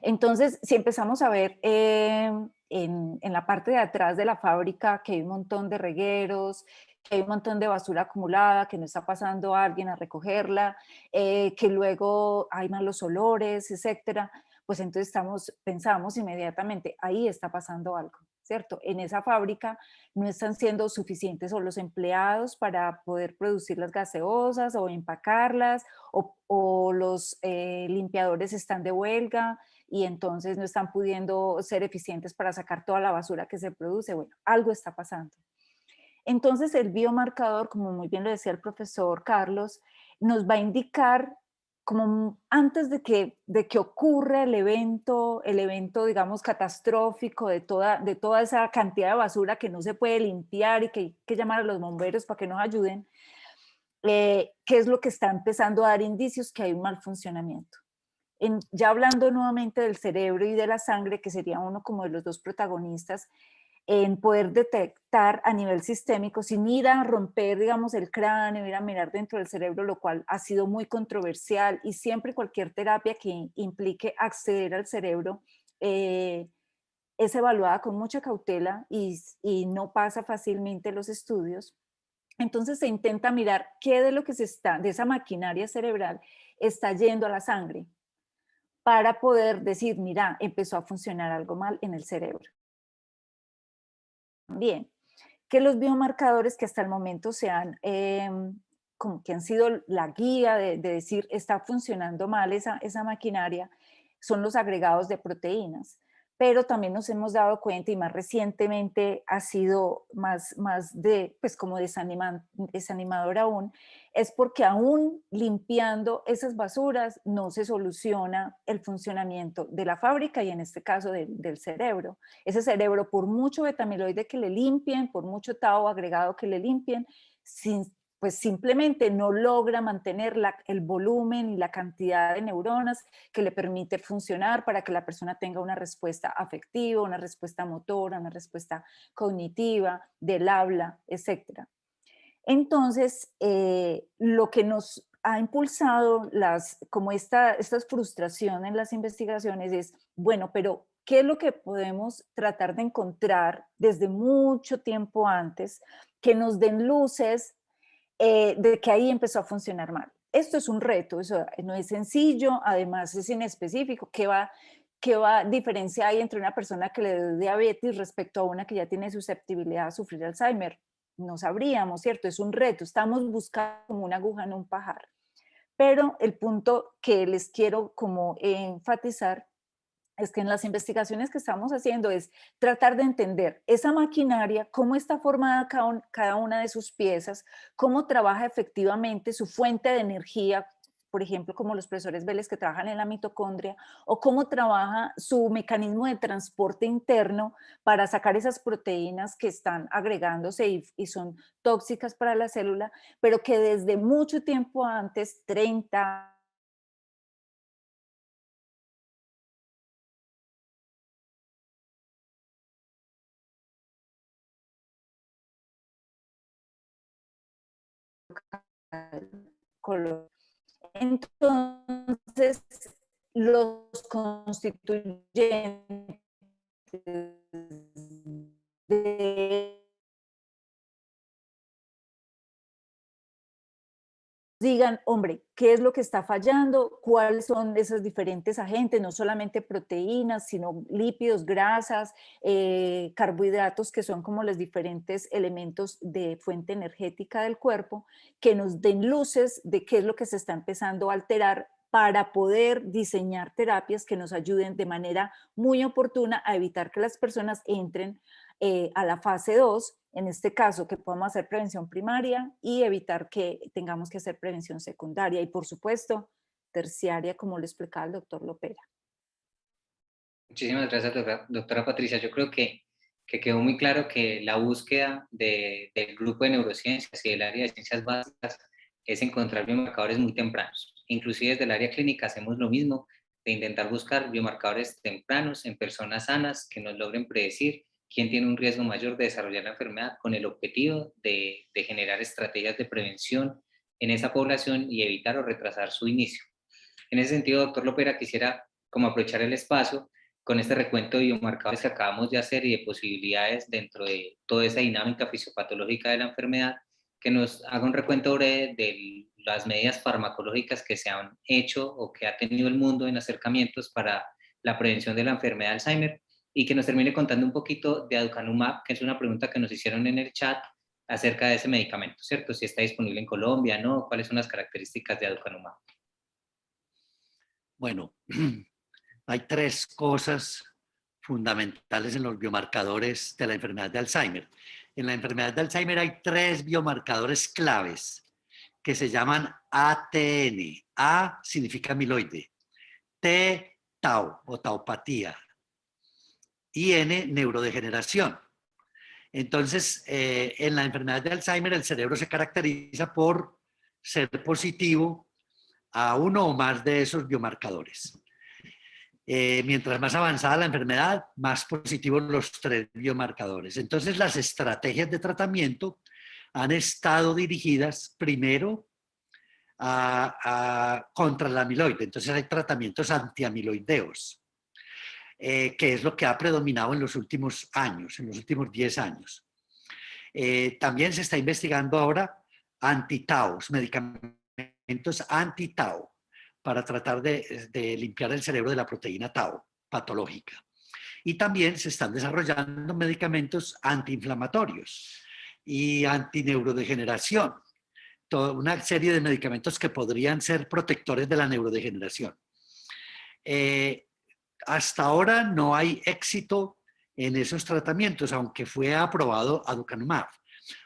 Entonces, si empezamos a ver en la parte de atrás de la fábrica que hay un montón de regueros, que hay un montón de basura acumulada, que no está pasando alguien a recogerla, que luego hay malos olores, etcétera, pues entonces pensamos inmediatamente, ahí está pasando algo, ¿cierto? En esa fábrica no están siendo suficientes o los empleados para poder producir las gaseosas o empacarlas, o los limpiadores están de huelga, y entonces no están pudiendo ser eficientes para sacar toda la basura que se produce. Bueno, algo está pasando. Entonces el biomarcador, como muy bien lo decía el profesor Carlos, nos va a indicar como antes de que ocurra el evento, digamos, catastrófico de toda esa cantidad de basura que no se puede limpiar y que hay que llamar a los bomberos para que nos ayuden, qué es lo que está empezando a dar indicios que hay un mal funcionamiento. Ya hablando nuevamente del cerebro y de la sangre, que sería uno como de los dos protagonistas, en poder detectar a nivel sistémico, sin ir a romper, digamos, el cráneo, ir a mirar dentro del cerebro, lo cual ha sido muy controversial, y siempre cualquier terapia que implique acceder al cerebro es evaluada con mucha cautela y no pasa fácilmente los estudios. Entonces se intenta mirar qué de lo que de esa maquinaria cerebral está yendo a la sangre, para poder decir, mira, empezó a funcionar algo mal en el cerebro. Bien, que los biomarcadores que hasta el momento como que han sido la guía de decir, está funcionando mal esa maquinaria, son los agregados de proteínas. Pero también nos hemos dado cuenta, y más recientemente ha sido más pues como desanimador aún, es porque aún limpiando esas basuras no se soluciona el funcionamiento de la fábrica, y en este caso del cerebro. Ese cerebro, por mucho betamiloide que le limpien, por mucho tau agregado que le limpien, pues simplemente no logra mantener el volumen y la cantidad de neuronas que le permite funcionar para que la persona tenga una respuesta afectiva, una respuesta motora, una respuesta cognitiva, del habla, etc. Entonces, lo que nos ha impulsado como estas frustraciones en las investigaciones es, bueno, pero ¿qué es lo que podemos tratar de encontrar desde mucho tiempo antes que nos den luces de que ahí empezó a funcionar mal? Esto es un reto, eso no es sencillo, además es inespecífico. ¿Qué diferencia hay entre una persona que le dio diabetes respecto a una que ya tiene susceptibilidad a sufrir Alzheimer? No sabríamos, ¿cierto? Es un reto, estamos buscando como una aguja en un pajar. Pero el punto que les quiero como enfatizar es que en las investigaciones que estamos haciendo es tratar de entender esa maquinaria, cómo está formada cada una de sus piezas, cómo trabaja efectivamente su fuente de energía, por ejemplo, como los profesores Vélez que trabajan en la mitocondria, o cómo trabaja su mecanismo de transporte interno para sacar esas proteínas que están agregándose y son tóxicas para la célula, pero que desde mucho tiempo antes, 30, color. Entonces, los constituyentes digan, hombre, ¿qué es lo que está fallando? ¿Cuáles son esos diferentes agentes? No solamente proteínas, sino lípidos, grasas, carbohidratos, que son como los diferentes elementos de fuente energética del cuerpo, que nos den luces de qué es lo que se está empezando a alterar para poder diseñar terapias que nos ayuden de manera muy oportuna a evitar que las personas entren a la fase 2, en este caso que podamos hacer prevención primaria y evitar que tengamos que hacer prevención secundaria y por supuesto terciaria, como lo explicaba el doctor Lopera. Muchísimas gracias, doctora Patricia. Yo creo que quedó muy claro que la búsqueda del grupo de neurociencias y del área de ciencias básicas es encontrar biomarcadores muy tempranos. Inclusive desde el área clínica hacemos lo mismo, de intentar buscar biomarcadores tempranos en personas sanas que nos logren predecir quién tiene un riesgo mayor de desarrollar la enfermedad, con el objetivo de generar estrategias de prevención en esa población y evitar o retrasar su inicio. En ese sentido, doctor Lopera, quisiera como aprovechar el espacio con este recuento de biomarcadores que acabamos de hacer y de posibilidades dentro de toda esa dinámica fisiopatológica de la enfermedad, que nos haga un recuento breve de las medidas farmacológicas que se han hecho o que ha tenido el mundo en acercamientos para la prevención de la enfermedad de Alzheimer, y que nos termine contando un poquito de aducanumab, que es una pregunta que nos hicieron en el chat acerca de ese medicamento, ¿cierto? Si está disponible en Colombia, ¿no? ¿Cuáles son las características de aducanumab? Bueno, hay tres cosas fundamentales en los biomarcadores de la enfermedad de Alzheimer. En la enfermedad de Alzheimer hay tres biomarcadores claves que se llaman ATN. A significa amiloide, T, tau o taupatía, y N, neurodegeneración. Entonces, en la enfermedad de Alzheimer el cerebro se caracteriza por ser positivo a uno o más de esos biomarcadores. Mientras más avanzada la enfermedad, más positivos los tres biomarcadores. Entonces, las estrategias de tratamiento han estado dirigidas primero contra la amiloide. Entonces, hay tratamientos antiamiloideos, que es lo que ha predominado en los últimos años, en los últimos 10 años. También se está investigando ahora anti-taus, medicamentos anti-tau, para tratar de limpiar el cerebro de la proteína tau patológica. Y también se están desarrollando medicamentos antiinflamatorios y antineurodegeneración, toda una serie de medicamentos que podrían ser protectores de la neurodegeneración. Hasta ahora no hay éxito en esos tratamientos, aunque fue aprobado aducanumab.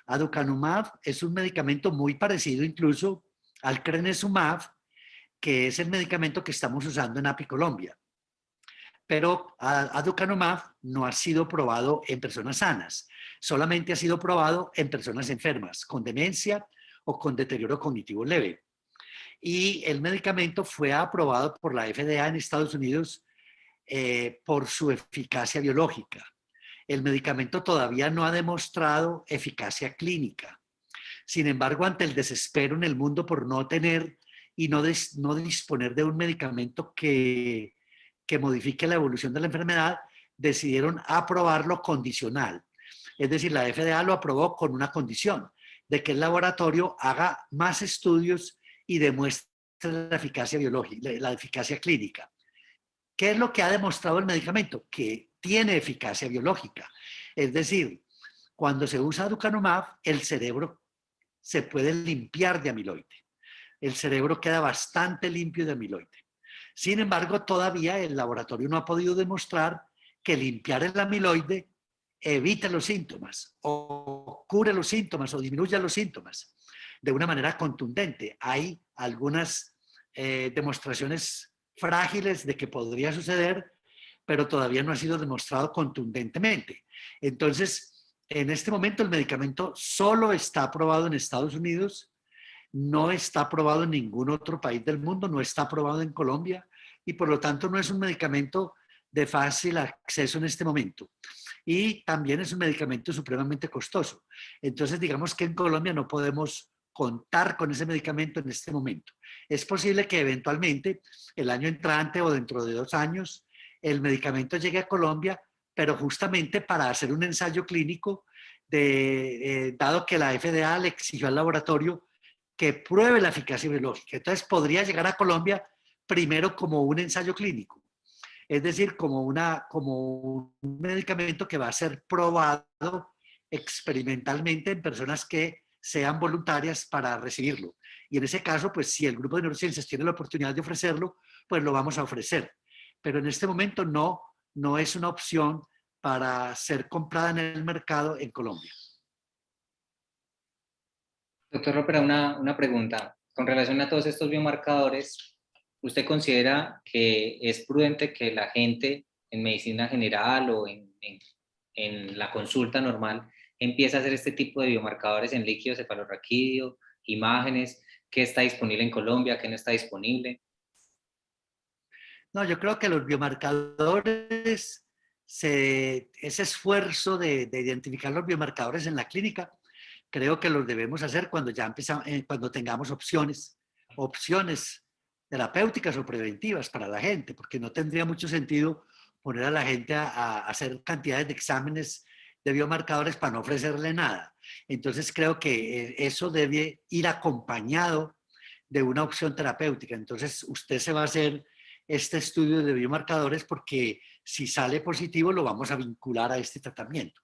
Aducanumab es un medicamento muy parecido incluso al crenezumab, que es el medicamento que estamos usando en Apicolombia. Pero aducanumab no ha sido probado en personas sanas, solamente ha sido probado en personas enfermas, con demencia o con deterioro cognitivo leve. Y el medicamento fue aprobado por la FDA en Estados Unidos por su eficacia biológica. El medicamento todavía no ha demostrado eficacia clínica. Sin embargo, ante el desespero en el mundo por no tener y no disponer de un medicamento que modifique la evolución de la enfermedad, decidieron aprobarlo condicional. Es decir, la FDA lo aprobó con una condición, de que el laboratorio haga más estudios y demuestre la eficacia biológica, la eficacia clínica. ¿Qué es lo que ha demostrado el medicamento? Que tiene eficacia biológica. Es decir, cuando se usa aducanumab, el cerebro se puede limpiar de amiloide. El cerebro queda bastante limpio de amiloide. Sin embargo, todavía el laboratorio no ha podido demostrar que limpiar el amiloide evite los síntomas o cure los síntomas o disminuya los síntomas de una manera contundente. Hay algunas demostraciones frágiles de que podría suceder, pero todavía no ha sido demostrado contundentemente. Entonces, en este momento el medicamento solo está aprobado en Estados Unidos, no está aprobado en ningún otro país del mundo, no está aprobado en Colombia y por lo tanto no es un medicamento de fácil acceso en este momento. Y también es un medicamento supremamente costoso. Entonces, digamos que en Colombia no podemos contar con ese medicamento en este momento. Es posible que eventualmente el año entrante o dentro de 2 años el medicamento llegue a Colombia, pero justamente para hacer un ensayo clínico, dado que la FDA le exigió al laboratorio que pruebe la eficacia biológica. Entonces podría llegar a Colombia primero como un ensayo clínico. Es decir, como un medicamento que va a ser probado experimentalmente en personas que sean voluntarias para recibirlo. Y en ese caso, pues si el grupo de neurociencias tiene la oportunidad de ofrecerlo, pues lo vamos a ofrecer. Pero en este momento no es una opción para ser comprada en el mercado en Colombia. Doctor Lopera, una pregunta. Con relación a todos estos biomarcadores, ¿usted considera que es prudente que la gente en medicina general o en la consulta normal empiece a hacer este tipo de biomarcadores en líquido cefalorraquídeo, imágenes, qué está disponible en Colombia, qué no está disponible? No, yo creo que los biomarcadores, ese esfuerzo de identificar los biomarcadores en la clínica, creo que los debemos hacer cuando ya empezamos, cuando tengamos opciones terapéuticas o preventivas para la gente, porque no tendría mucho sentido poner a la gente a hacer cantidades de exámenes de biomarcadores para no ofrecerle nada. Entonces creo que eso debe ir acompañado de una opción terapéutica. Entonces usted se va a hacer este estudio de biomarcadores porque si sale positivo lo vamos a vincular a este tratamiento.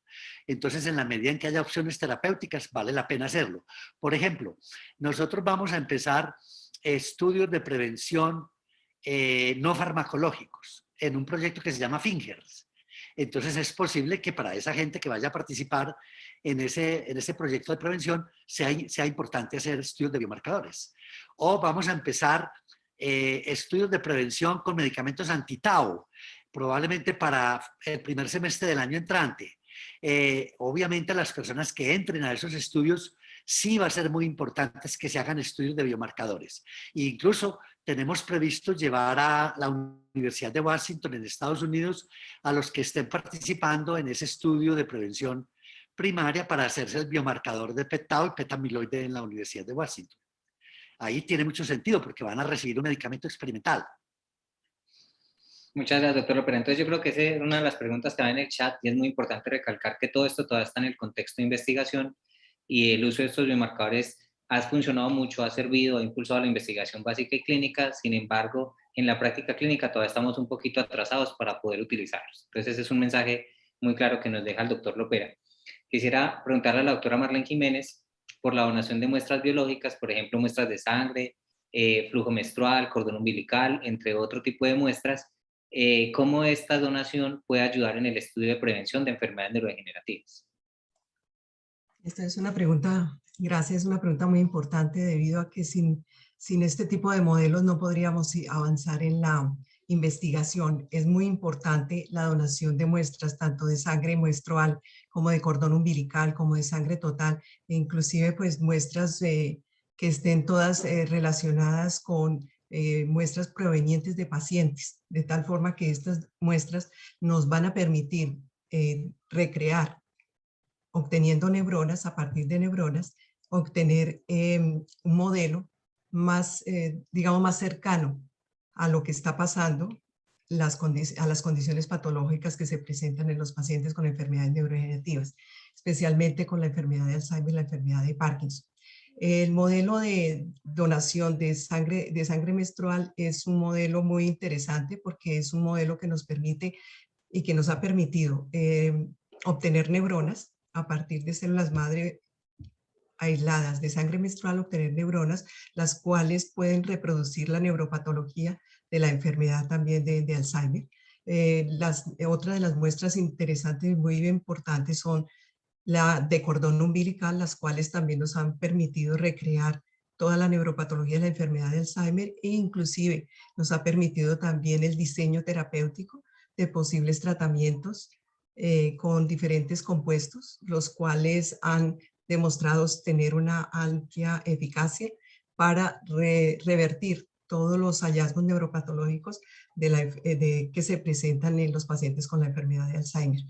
Entonces, en la medida en que haya opciones terapéuticas, vale la pena hacerlo. Por ejemplo, nosotros vamos a empezar estudios de prevención no farmacológicos en un proyecto que se llama Fingers. Entonces, es posible que para esa gente que vaya a participar en ese proyecto de prevención sea importante hacer estudios de biomarcadores. O vamos a empezar estudios de prevención con medicamentos anti-tau, probablemente para el primer semestre del año entrante. Obviamente las personas que entren a esos estudios sí va a ser muy importante que se hagan estudios de biomarcadores. E incluso tenemos previsto llevar a la Universidad de Washington en Estados Unidos a los que estén participando en ese estudio de prevención primaria para hacerse el biomarcador de PET-tau y PET-amiloide en la Universidad de Washington. Ahí tiene mucho sentido porque van a recibir un medicamento experimental. Muchas gracias, doctor Lopera. Entonces yo creo que esa es una de las preguntas que va en el chat y es muy importante recalcar que todo esto todavía está en el contexto de investigación y el uso de estos biomarcadores ha funcionado mucho, ha servido, ha impulsado la investigación básica y clínica. Sin embargo, en la práctica clínica todavía estamos un poquito atrasados para poder utilizarlos. Entonces ese es un mensaje muy claro que nos deja el doctor Lopera. Quisiera preguntarle a la doctora Marlene Jiménez por la donación de muestras biológicas, por ejemplo, muestras de sangre, flujo menstrual, cordón umbilical, entre otro tipo de muestras, cómo esta donación puede ayudar en el estudio de prevención de enfermedades neurodegenerativas. Esta es una pregunta, gracias, es una pregunta muy importante debido a que sin este tipo de modelos no podríamos avanzar en la investigación. Es muy importante la donación de muestras, tanto de sangre menstrual como de cordón umbilical, como de sangre total, e inclusive pues muestras que estén todas relacionadas con muestras provenientes de pacientes, de tal forma que estas muestras nos van a permitir recrear, obteniendo neuronas, a partir de neuronas, obtener un modelo más, digamos, más cercano a lo que está pasando, a las condiciones patológicas que se presentan en los pacientes con enfermedades neurodegenerativas, especialmente con la enfermedad de Alzheimer y la enfermedad de Parkinson. El modelo de donación de sangre menstrual es un modelo muy interesante porque es un modelo que nos permite y que nos ha permitido obtener neuronas a partir de células madre aisladas de sangre menstrual, obtener neuronas, las cuales pueden reproducir la neuropatología de la enfermedad también de Alzheimer. Otra de las muestras interesantes y muy importantes son la de cordón umbilical, las cuales también nos han permitido recrear toda la neuropatología de la enfermedad de Alzheimer e inclusive nos ha permitido también el diseño terapéutico de posibles tratamientos con diferentes compuestos, los cuales han demostrado tener una amplia eficacia para revertir todos los hallazgos neuropatológicos que se presentan en los pacientes con la enfermedad de Alzheimer.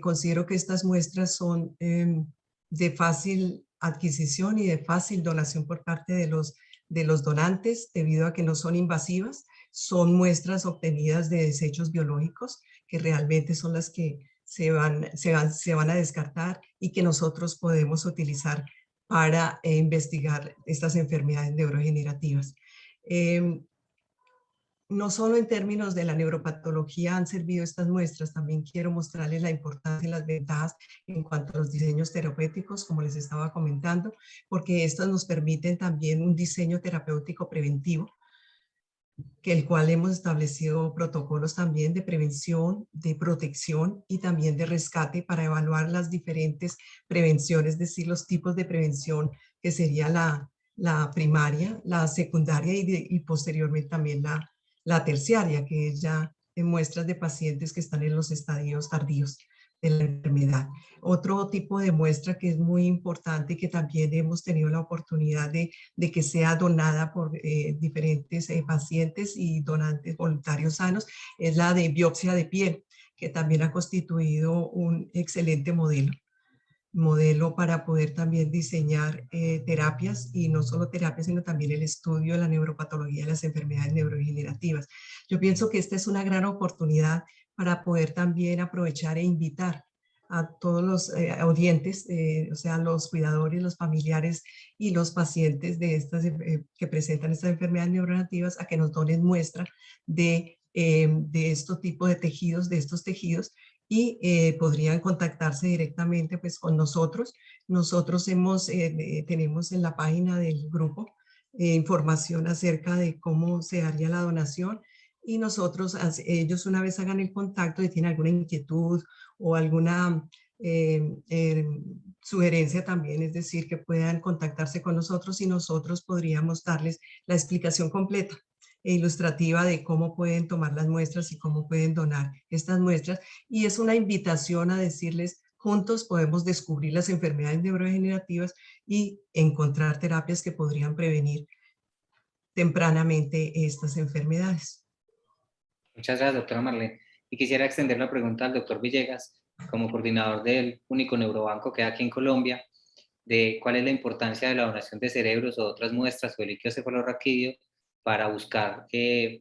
Considero que estas muestras son de fácil adquisición y de fácil donación por parte de los donantes, debido a que no son invasivas, son muestras obtenidas de desechos biológicos, que realmente son las que se van a descartar y que nosotros podemos utilizar para investigar estas enfermedades neurodegenerativas. No solo en términos de la neuropatología han servido estas muestras, también quiero mostrarles la importancia y las ventajas en cuanto a los diseños terapéuticos, como les estaba comentando, porque estas nos permiten también un diseño terapéutico preventivo, que el cual hemos establecido protocolos también de prevención, de protección y también de rescate para evaluar las diferentes prevenciones, es decir, los tipos de prevención que sería la primaria, la secundaria y posteriormente también la terciaria, que es ya en muestras de pacientes que están en los estadios tardíos de la enfermedad. Otro tipo de muestra que es muy importante y que también hemos tenido la oportunidad de que sea donada por diferentes pacientes y donantes voluntarios sanos es la de biopsia de piel, que también ha constituido un excelente modelo para poder también diseñar terapias, y no solo terapias, sino también el estudio de la neuropatología de las enfermedades neurodegenerativas. Yo pienso que esta es una gran oportunidad para poder también aprovechar e invitar a todos los audientes, o sea, los cuidadores, los familiares y los pacientes de estas, que presentan estas enfermedades neurodegenerativas, a que nos donen muestra de estos tipos de tejidos, de estos tejidos, y podrían contactarse directamente pues con nosotros. Nosotros tenemos en la página del grupo información acerca de cómo se haría la donación, y nosotros, ellos una vez hagan el contacto y tienen alguna inquietud o alguna sugerencia también, es decir, que puedan contactarse con nosotros y nosotros podríamos darles la explicación completa e ilustrativa de cómo pueden tomar las muestras y cómo pueden donar estas muestras. Y es una invitación a decirles, juntos podemos descubrir las enfermedades neurodegenerativas y encontrar terapias que podrían prevenir tempranamente estas enfermedades. Muchas gracias, doctora Marlene. Y quisiera extender la pregunta al doctor Villegas, como coordinador del único neurobanco que hay aquí en Colombia, de cuál es la importancia de la donación de cerebros o otras muestras o de líquido cefalorraquídeo para buscar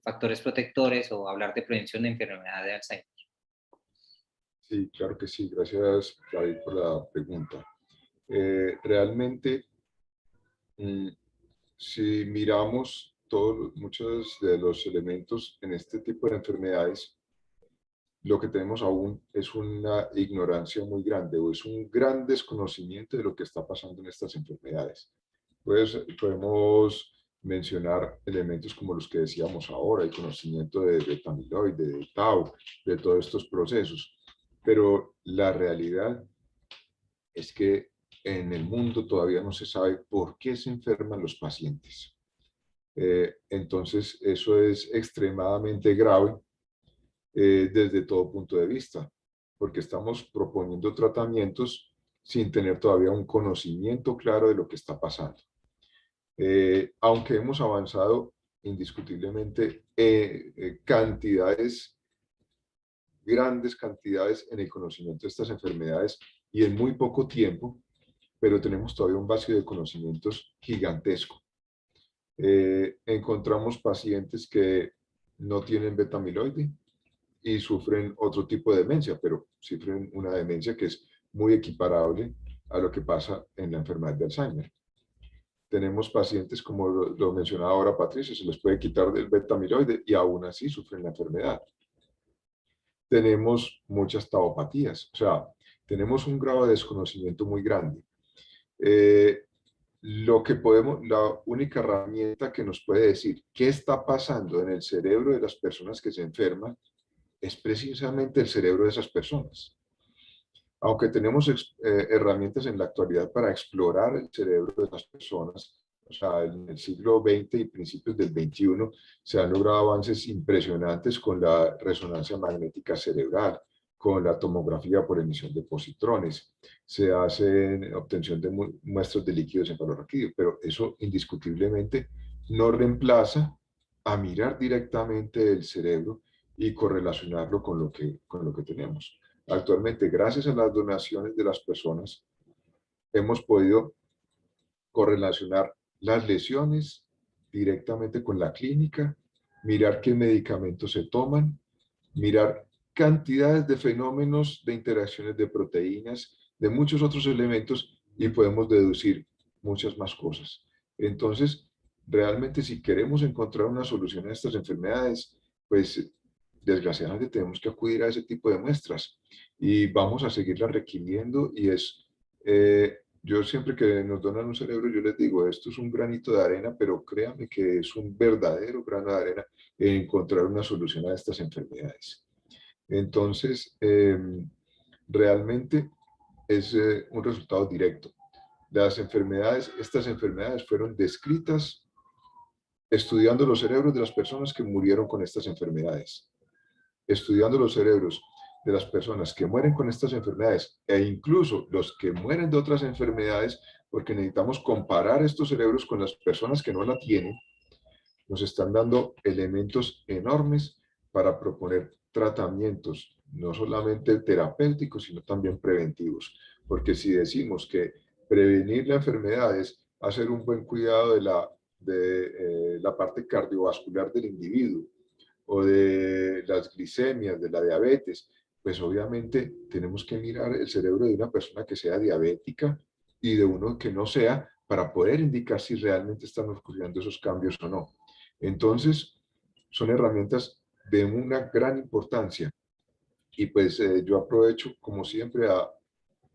factores protectores o hablar de prevención de enfermedad de Alzheimer. Sí, claro que sí. Gracias, David, por la pregunta. Realmente, si miramos muchos de los elementos en este tipo de enfermedades, lo que tenemos aún es una ignorancia muy grande, o es un gran desconocimiento de lo que está pasando en estas enfermedades. Pues podemos mencionar elementos como los que decíamos ahora, el conocimiento de beta-amiloide, de tau, de todos estos procesos. Pero la realidad es que en el mundo todavía no se sabe por qué se enferman los pacientes. Entonces, eso es extremadamente grave desde todo punto de vista, porque estamos proponiendo tratamientos sin tener todavía un conocimiento claro de lo que está pasando. Aunque hemos avanzado indiscutiblemente grandes cantidades en el conocimiento de estas enfermedades y en muy poco tiempo, pero tenemos todavía un vacío de conocimientos gigantesco. Encontramos pacientes que no tienen beta amiloide y sufren otro tipo de demencia, pero sufren una demencia que es muy equiparable a lo que pasa en la enfermedad de Alzheimer. Tenemos pacientes, como lo mencionaba ahora Patricia, se les puede quitar el beta amiloide y aún así sufren la enfermedad. Tenemos muchas taupatías, o sea, tenemos un grado de desconocimiento muy grande. La única herramienta que nos puede decir qué está pasando en el cerebro de las personas que se enferman es precisamente el cerebro de esas personas. Aunque tenemos herramientas en la actualidad para explorar el cerebro de las personas, o sea, en el siglo XX y principios del XXI se han logrado avances impresionantes con la resonancia magnética cerebral, con la tomografía por emisión de positrones, se hace obtención de muestras de líquidos encefalorraquídeos, pero eso indiscutiblemente no reemplaza a mirar directamente el cerebro y correlacionarlo con lo que tenemos. Actualmente, gracias a las donaciones de las personas, hemos podido correlacionar las lesiones directamente con la clínica, mirar qué medicamentos se toman, mirar cantidades de fenómenos de interacciones de proteínas, de muchos otros elementos y podemos deducir muchas más cosas. Entonces, realmente si queremos encontrar una solución a estas enfermedades, pues desgraciadamente tenemos que acudir a ese tipo de muestras y vamos a seguirlas requiriendo y yo siempre que nos donan un cerebro, yo les digo, esto es un granito de arena, pero créanme que es un verdadero grano de arena en encontrar una solución a estas enfermedades. Entonces, realmente es un resultado directo. Estas enfermedades fueron descritas estudiando los cerebros de las personas que murieron con estas enfermedades, estudiando los cerebros de las personas que mueren con estas enfermedades e incluso los que mueren de otras enfermedades, porque necesitamos comparar estos cerebros con las personas que no la tienen, nos están dando elementos enormes para proponer tratamientos, no solamente terapéuticos, sino también preventivos. Porque si decimos que prevenir la enfermedad es hacer un buen cuidado de la parte cardiovascular del individuo, o de las glicemias, de la diabetes, pues obviamente tenemos que mirar el cerebro de una persona que sea diabética y de uno que no sea, para poder indicar si realmente están ocurriendo esos cambios o no. Entonces, son herramientas de una gran importancia. Y pues yo aprovecho, como siempre, a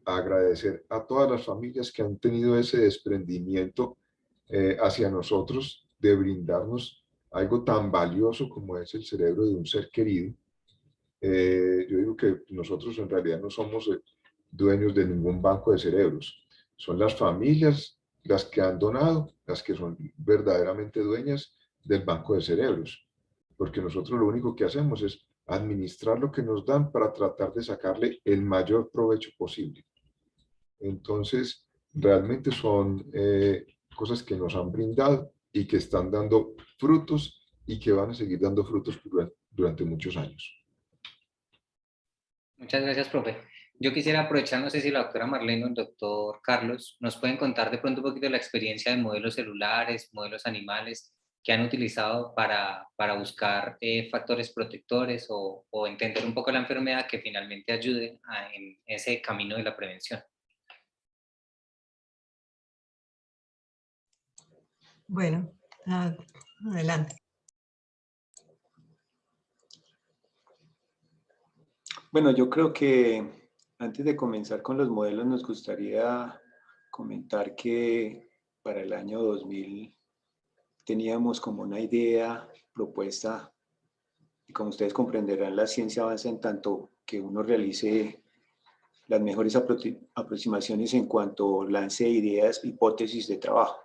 agradecer a todas las familias que han tenido ese desprendimiento hacia nosotros de brindarnos algo tan valioso como es el cerebro de un ser querido. Yo digo que nosotros en realidad no somos dueños de ningún banco de cerebros. Son las familias las que han donado, las que son verdaderamente dueñas del banco de cerebros. Porque nosotros lo único que hacemos es administrar lo que nos dan para tratar de sacarle el mayor provecho posible. Entonces, realmente son cosas que nos han brindado y que están dando frutos y que van a seguir dando frutos durante muchos años. Muchas gracias, profe. Yo quisiera aprovechar, no sé si la doctora Marlene o el doctor Carlos nos pueden contar de pronto un poquito de la experiencia de modelos celulares, modelos animales que han utilizado para buscar factores protectores o entender un poco la enfermedad que finalmente ayude en ese camino de la prevención. Bueno, adelante. Bueno, yo creo que antes de comenzar con los modelos nos gustaría comentar que para el año 2000 teníamos como una idea, propuesta, y como ustedes comprenderán, la ciencia avanza en tanto que uno realice las mejores aproximaciones en cuanto lance ideas, hipótesis de trabajo.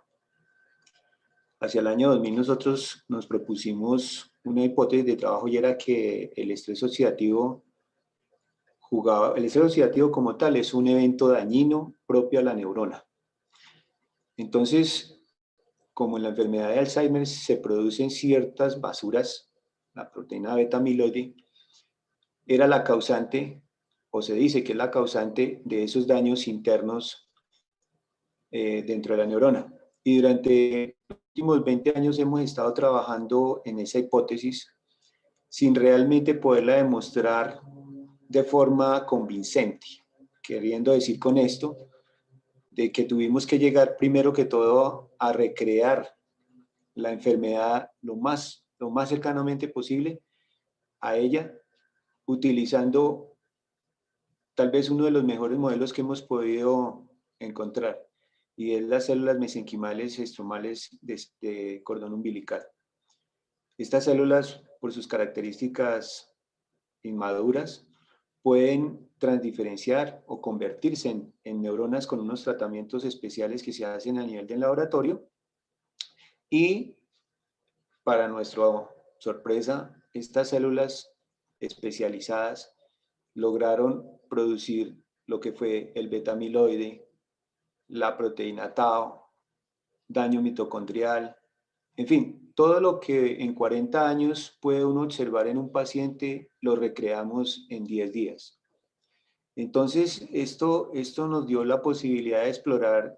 Hacia el año 2000 nosotros nos propusimos una hipótesis de trabajo y era que el estrés oxidativo como tal es un evento dañino propio a la neurona. Entonces, como en la enfermedad de Alzheimer se producen ciertas basuras, la proteína beta amiloide era la causante, o se dice que es la causante de esos daños internos dentro de la neurona. Y durante los últimos 20 años hemos estado trabajando en esa hipótesis sin realmente poderla demostrar de forma convincente. Queriendo decir con esto, de que tuvimos que llegar primero que todo a recrear la enfermedad lo más cercanamente posible a ella, utilizando tal vez uno de los mejores modelos que hemos podido encontrar, y es las células mesenquimales estromales de cordón umbilical. Estas células, por sus características inmaduras, pueden transdiferenciar o convertirse en neuronas con unos tratamientos especiales que se hacen a nivel del laboratorio, y para nuestra sorpresa, estas células especializadas lograron producir lo que fue el beta amiloide, la proteína tau, daño mitocondrial, en fin, todo lo que en 40 años puede uno observar en un paciente, lo recreamos en 10 días. Entonces, esto nos dio la posibilidad de explorar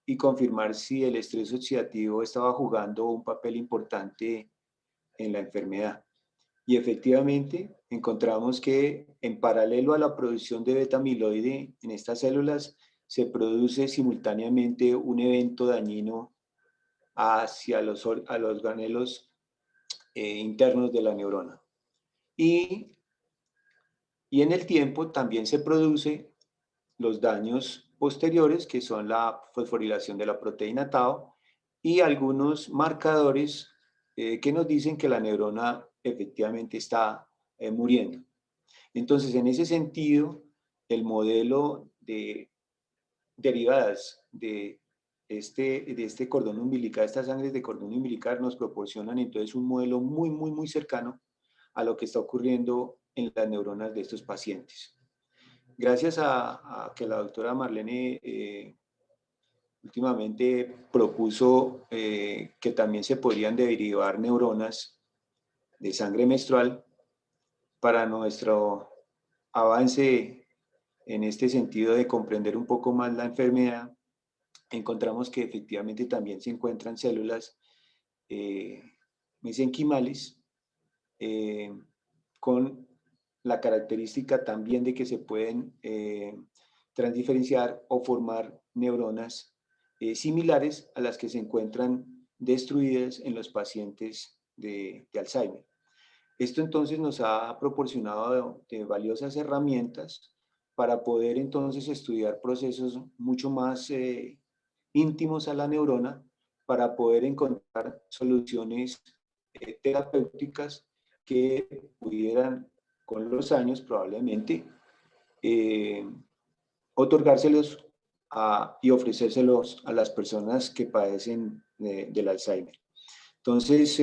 y confirmar si el estrés oxidativo estaba jugando un papel importante en la enfermedad. Y efectivamente, encontramos que en paralelo a la producción de beta amiloide en estas células, se produce simultáneamente un evento dañino hacia los organelos internos de la neurona. Y en el tiempo también se produce los daños posteriores, que son la fosforilación de la proteína tau y algunos marcadores que nos dicen que la neurona efectivamente está muriendo. Entonces, en ese sentido, el modelo de derivadas de este cordón umbilical, estas sangres de cordón umbilical nos proporcionan entonces un modelo muy cercano a lo que está ocurriendo en las neuronas de estos pacientes. Gracias a que la doctora Marlene últimamente propuso que también se podrían derivar neuronas de sangre menstrual, para nuestro avance en este sentido de comprender un poco más la enfermedad, encontramos que efectivamente también se encuentran células mesenquimales con la característica también de que se pueden transdiferenciar o formar neuronas similares a las que se encuentran destruidas en los pacientes de Alzheimer. Esto entonces nos ha proporcionado de valiosas herramientas para poder entonces estudiar procesos mucho más íntimos a la neurona, para poder encontrar soluciones terapéuticas que pudieran con los años probablemente otorgárselos y ofrecérselos a las personas que padecen del Alzheimer. Entonces,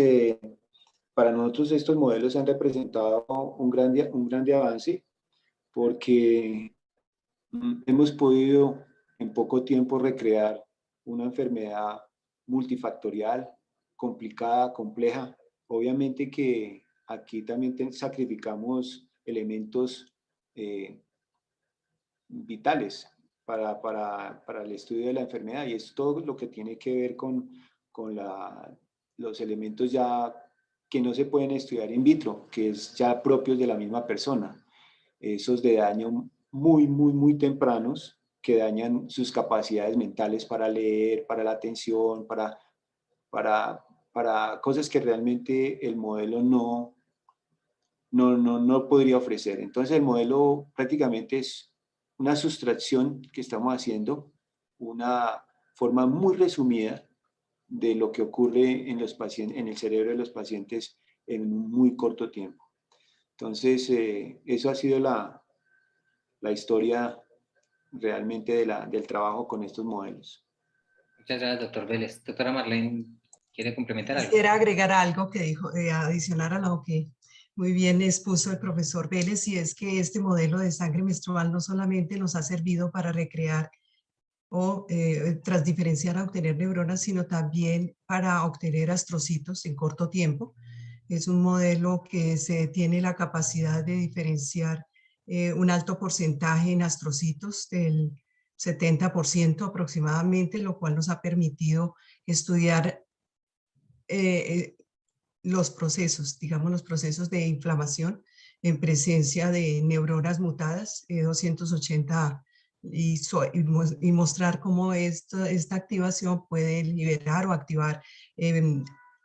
para nosotros estos modelos han representado un grande avance, porque hemos podido en poco tiempo recrear una enfermedad multifactorial, complicada, compleja. Obviamente que aquí también sacrificamos elementos vitales para el estudio de la enfermedad, y es todo lo que tiene que ver con los elementos ya que no se pueden estudiar in vitro, que es ya propios de la misma persona, esos de daño muy tempranos, que dañan sus capacidades mentales para leer, para la atención, para cosas que realmente el modelo no podría ofrecer. Entonces el modelo prácticamente es una sustracción que estamos haciendo, una forma muy resumida de lo que ocurre en el cerebro de los pacientes en un muy corto tiempo. Entonces, eso ha sido la historia realmente del trabajo con estos modelos. Muchas gracias, doctor Vélez. Doctora Marlene, ¿quiere complementar algo? Quisiera agregar algo que dijo, adicionar a lo que muy bien expuso el profesor Vélez, y es que este modelo de sangre menstrual no solamente nos ha servido para recrear o tras diferenciar a obtener neuronas, sino también para obtener astrocitos en corto tiempo. Es un modelo que tiene la capacidad de diferenciar un alto porcentaje en astrocitos, del 70% aproximadamente, lo cual nos ha permitido estudiar los procesos, digamos los procesos de inflamación en presencia de neuronas mutadas, 280, y mostrar cómo esta activación puede liberar o activar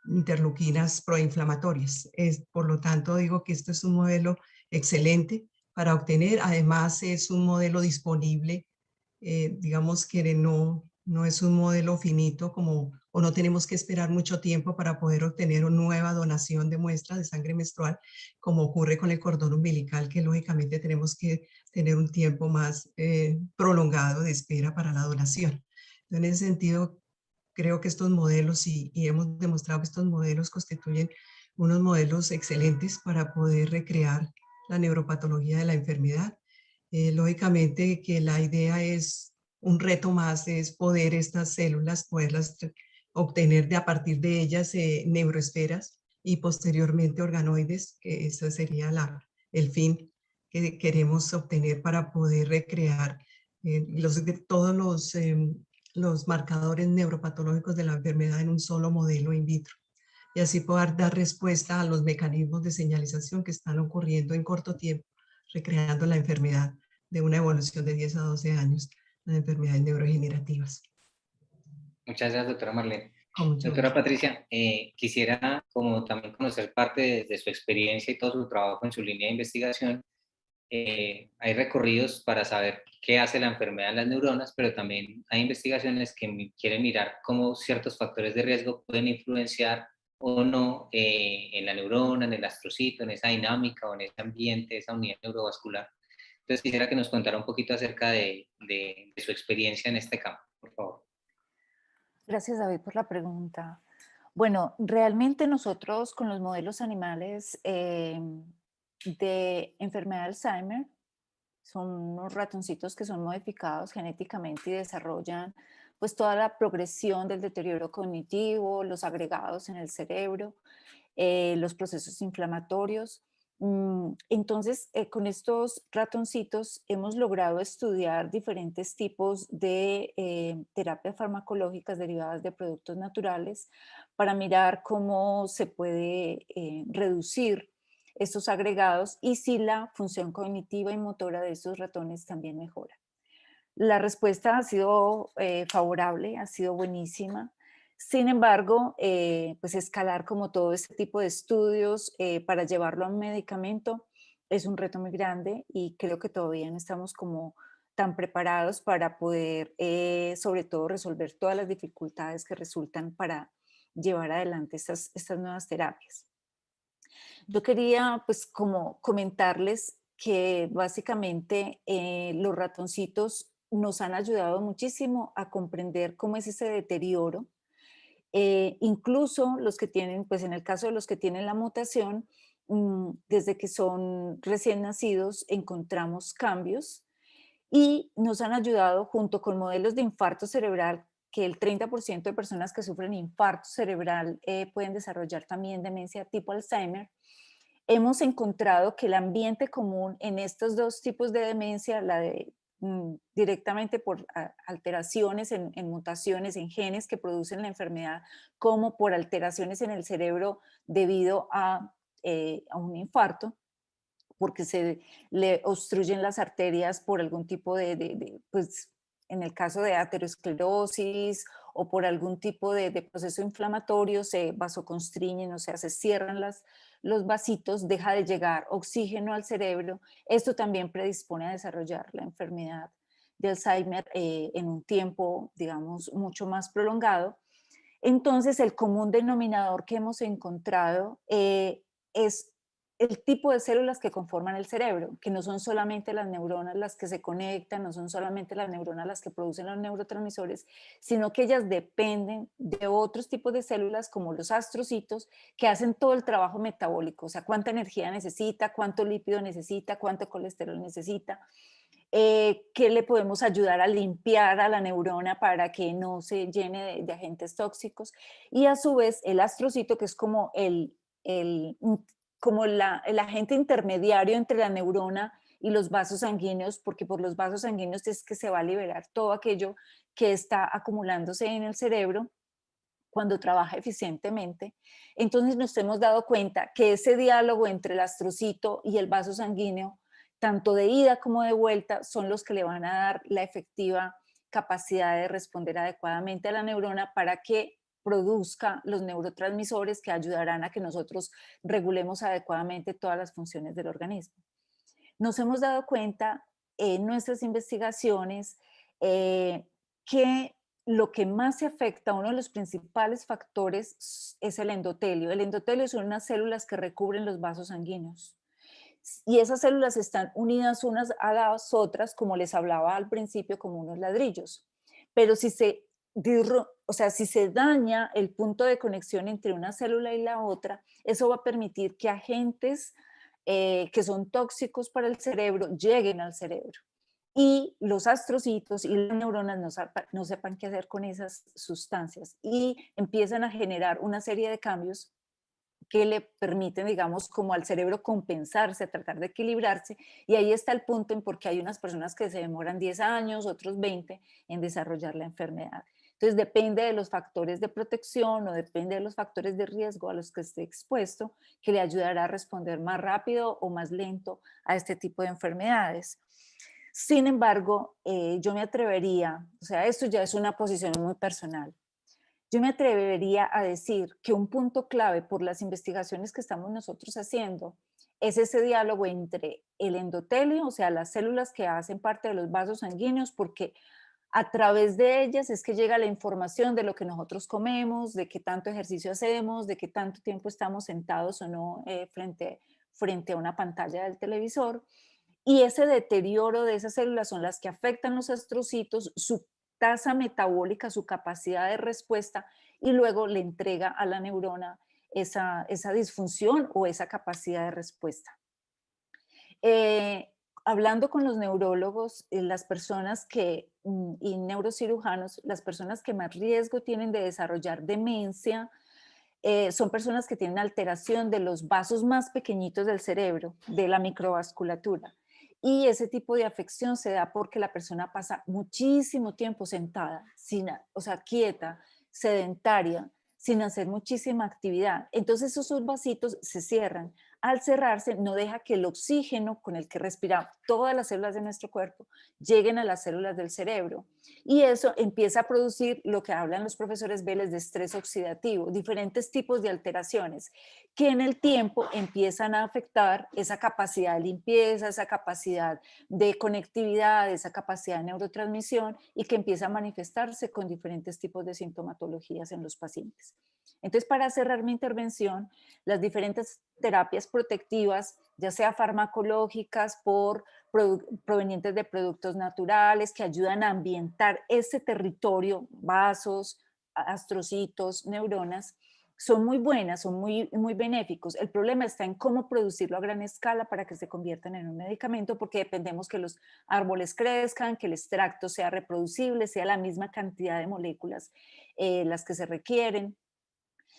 interleuquinas proinflamatorias. Por lo tanto, digo que esto es un modelo excelente para obtener. Además, es un modelo disponible, digamos que no es un modelo finito o no tenemos que esperar mucho tiempo para poder obtener una nueva donación de muestras de sangre menstrual, como ocurre con el cordón umbilical, que lógicamente tenemos que tener un tiempo más prolongado de espera para la donación. En ese sentido, creo que estos modelos, y hemos demostrado que estos modelos constituyen unos modelos excelentes para poder recrear la neuropatología de la enfermedad. Lógicamente que la idea es un reto más, es poder estas células, poderlas obtener a partir de ellas neuroesferas y posteriormente organoides, que ese sería el fin que queremos obtener para poder recrear todos los marcadores neuropatológicos de la enfermedad en un solo modelo in vitro, y así poder dar respuesta a los mecanismos de señalización que están ocurriendo en corto tiempo, recreando la enfermedad de una evolución de 10 a 12 años, las enfermedades neurodegenerativas. Muchas gracias, doctora Marlene. Doctora Patricia, quisiera como también conocer parte de su experiencia y todo su trabajo en su línea de investigación. Hay recorridos para saber qué hace la enfermedad en las neuronas, pero también hay investigaciones que quieren mirar cómo ciertos factores de riesgo pueden influenciar o no en la neurona, en el astrocito, en esa dinámica o en ese ambiente, esa unidad neurovascular. Entonces quisiera que nos contara un poquito acerca de su experiencia en este campo, por favor. Gracias, David, por la pregunta. Bueno, realmente nosotros con los modelos animales de enfermedad de Alzheimer, son unos ratoncitos que son modificados genéticamente y desarrollan pues toda la progresión del deterioro cognitivo, los agregados en el cerebro, los procesos inflamatorios. Entonces, con estos ratoncitos hemos logrado estudiar diferentes tipos de terapias farmacológicas derivadas de productos naturales para mirar cómo se puede reducir estos agregados y si la función cognitiva y motora de estos ratones también mejora. La respuesta ha sido favorable, ha sido buenísima. Sin embargo, pues escalar como todo este tipo de estudios para llevarlo a un medicamento es un reto muy grande y creo que todavía no estamos como tan preparados para poder, sobre todo, resolver todas las dificultades que resultan para llevar adelante estas nuevas terapias. Yo quería pues como comentarles que básicamente los ratoncitos nos han ayudado muchísimo a comprender cómo es ese deterioro. Incluso los que tienen, pues en el caso de los que tienen la mutación, desde que son recién nacidos encontramos cambios y nos han ayudado junto con modelos de infarto cerebral, que el 30% de personas que sufren infarto cerebral pueden desarrollar también demencia tipo Alzheimer. Hemos encontrado que el ambiente común en estos dos tipos de demencia, la de directamente por alteraciones en mutaciones en genes que producen la enfermedad, como por alteraciones en el cerebro debido a un infarto, porque se le obstruyen las arterias por algún tipo pues en el caso de aterosclerosis o por algún tipo de proceso inflamatorio, se vasoconstriñen, o sea, se cierran los vasitos, deja de llegar oxígeno al cerebro. Esto también predispone a desarrollar la enfermedad de Alzheimer en un tiempo, digamos, mucho más prolongado. Entonces, el común denominador que hemos encontrado es el tipo de células que conforman el cerebro, que no son solamente las neuronas las que se conectan, no son solamente las neuronas las que producen los neurotransmisores, sino que ellas dependen de otros tipos de células como los astrocitos que hacen todo el trabajo metabólico, o sea, cuánta energía necesita, cuánto lípido necesita, cuánto colesterol necesita. qué le podemos ayudar a limpiar a la neurona para que no se llene de agentes tóxicos, y a su vez el astrocito, que es como el agente intermediario entre la neurona y los vasos sanguíneos, porque por los vasos sanguíneos es que se va a liberar todo aquello que está acumulándose en el cerebro cuando trabaja eficientemente. Entonces nos hemos dado cuenta que ese diálogo entre el astrocito y el vaso sanguíneo, tanto de ida como de vuelta, son los que le van a dar la efectiva capacidad de responder adecuadamente a la neurona para que produzca los neurotransmisores que ayudarán a que nosotros regulemos adecuadamente todas las funciones del organismo. Nos hemos dado cuenta en nuestras investigaciones que lo que más se afecta, uno de los principales factores, es el endotelio. El endotelio son unas células que recubren los vasos sanguíneos. Y esas células están unidas unas a las otras, como les hablaba al principio, como unos ladrillos. Pero si se daña el punto de conexión entre una célula y la otra, eso va a permitir que agentes que son tóxicos para el cerebro lleguen al cerebro. Y los astrocitos y las neuronas no sepan qué hacer con esas sustancias y empiezan a generar una serie de cambios que le permiten, digamos, como al cerebro compensarse, a tratar de equilibrarse, y ahí está el punto en por qué hay unas personas que se demoran 10 años, otros 20 en desarrollar la enfermedad. Entonces depende de los factores de protección o depende de los factores de riesgo a los que esté expuesto, que le ayudará a responder más rápido o más lento a este tipo de enfermedades. Sin embargo, yo me atrevería, o sea, esto ya es una posición muy personal, yo me atrevería a decir que un punto clave por las investigaciones que estamos nosotros haciendo es ese diálogo entre el endotelio, o sea, las células que hacen parte de los vasos sanguíneos, porque a través de ellas es que llega la información de lo que nosotros comemos, de qué tanto ejercicio hacemos, de qué tanto tiempo estamos sentados o no frente a una pantalla del televisor. Y ese deterioro de esas células son las que afectan los astrocitos, su tasa metabólica, su capacidad de respuesta, y luego le entrega a la neurona esa disfunción o esa capacidad de respuesta. Hablando con los neurólogos, las personas y neurocirujanos, las personas que más riesgo tienen de desarrollar demencia son personas que tienen alteración de los vasos más pequeñitos del cerebro, de la microvasculatura. Y ese tipo de afección se da porque la persona pasa muchísimo tiempo sentada, quieta, sedentaria, sin hacer muchísima actividad. Entonces esos vasitos se cierran. Al cerrarse, no deja que el oxígeno con el que respiramos todas las células de nuestro cuerpo lleguen a las células del cerebro. Y eso empieza a producir lo que hablan los profesores Vélez de estrés oxidativo, diferentes tipos de alteraciones que en el tiempo empiezan a afectar esa capacidad de limpieza, esa capacidad de conectividad, esa capacidad de neurotransmisión, y que empieza a manifestarse con diferentes tipos de sintomatologías en los pacientes. Entonces, para cerrar mi intervención, las diferentes terapias protectivas, ya sea farmacológicas, provenientes de productos naturales, que ayudan a ambientar ese territorio, vasos, astrocitos, neuronas, son muy buenas, son muy benéficos. El problema está en cómo producirlo a gran escala para que se conviertan en un medicamento, porque dependemos que los árboles crezcan, que el extracto sea reproducible, sea la misma cantidad de moléculas las que se requieren.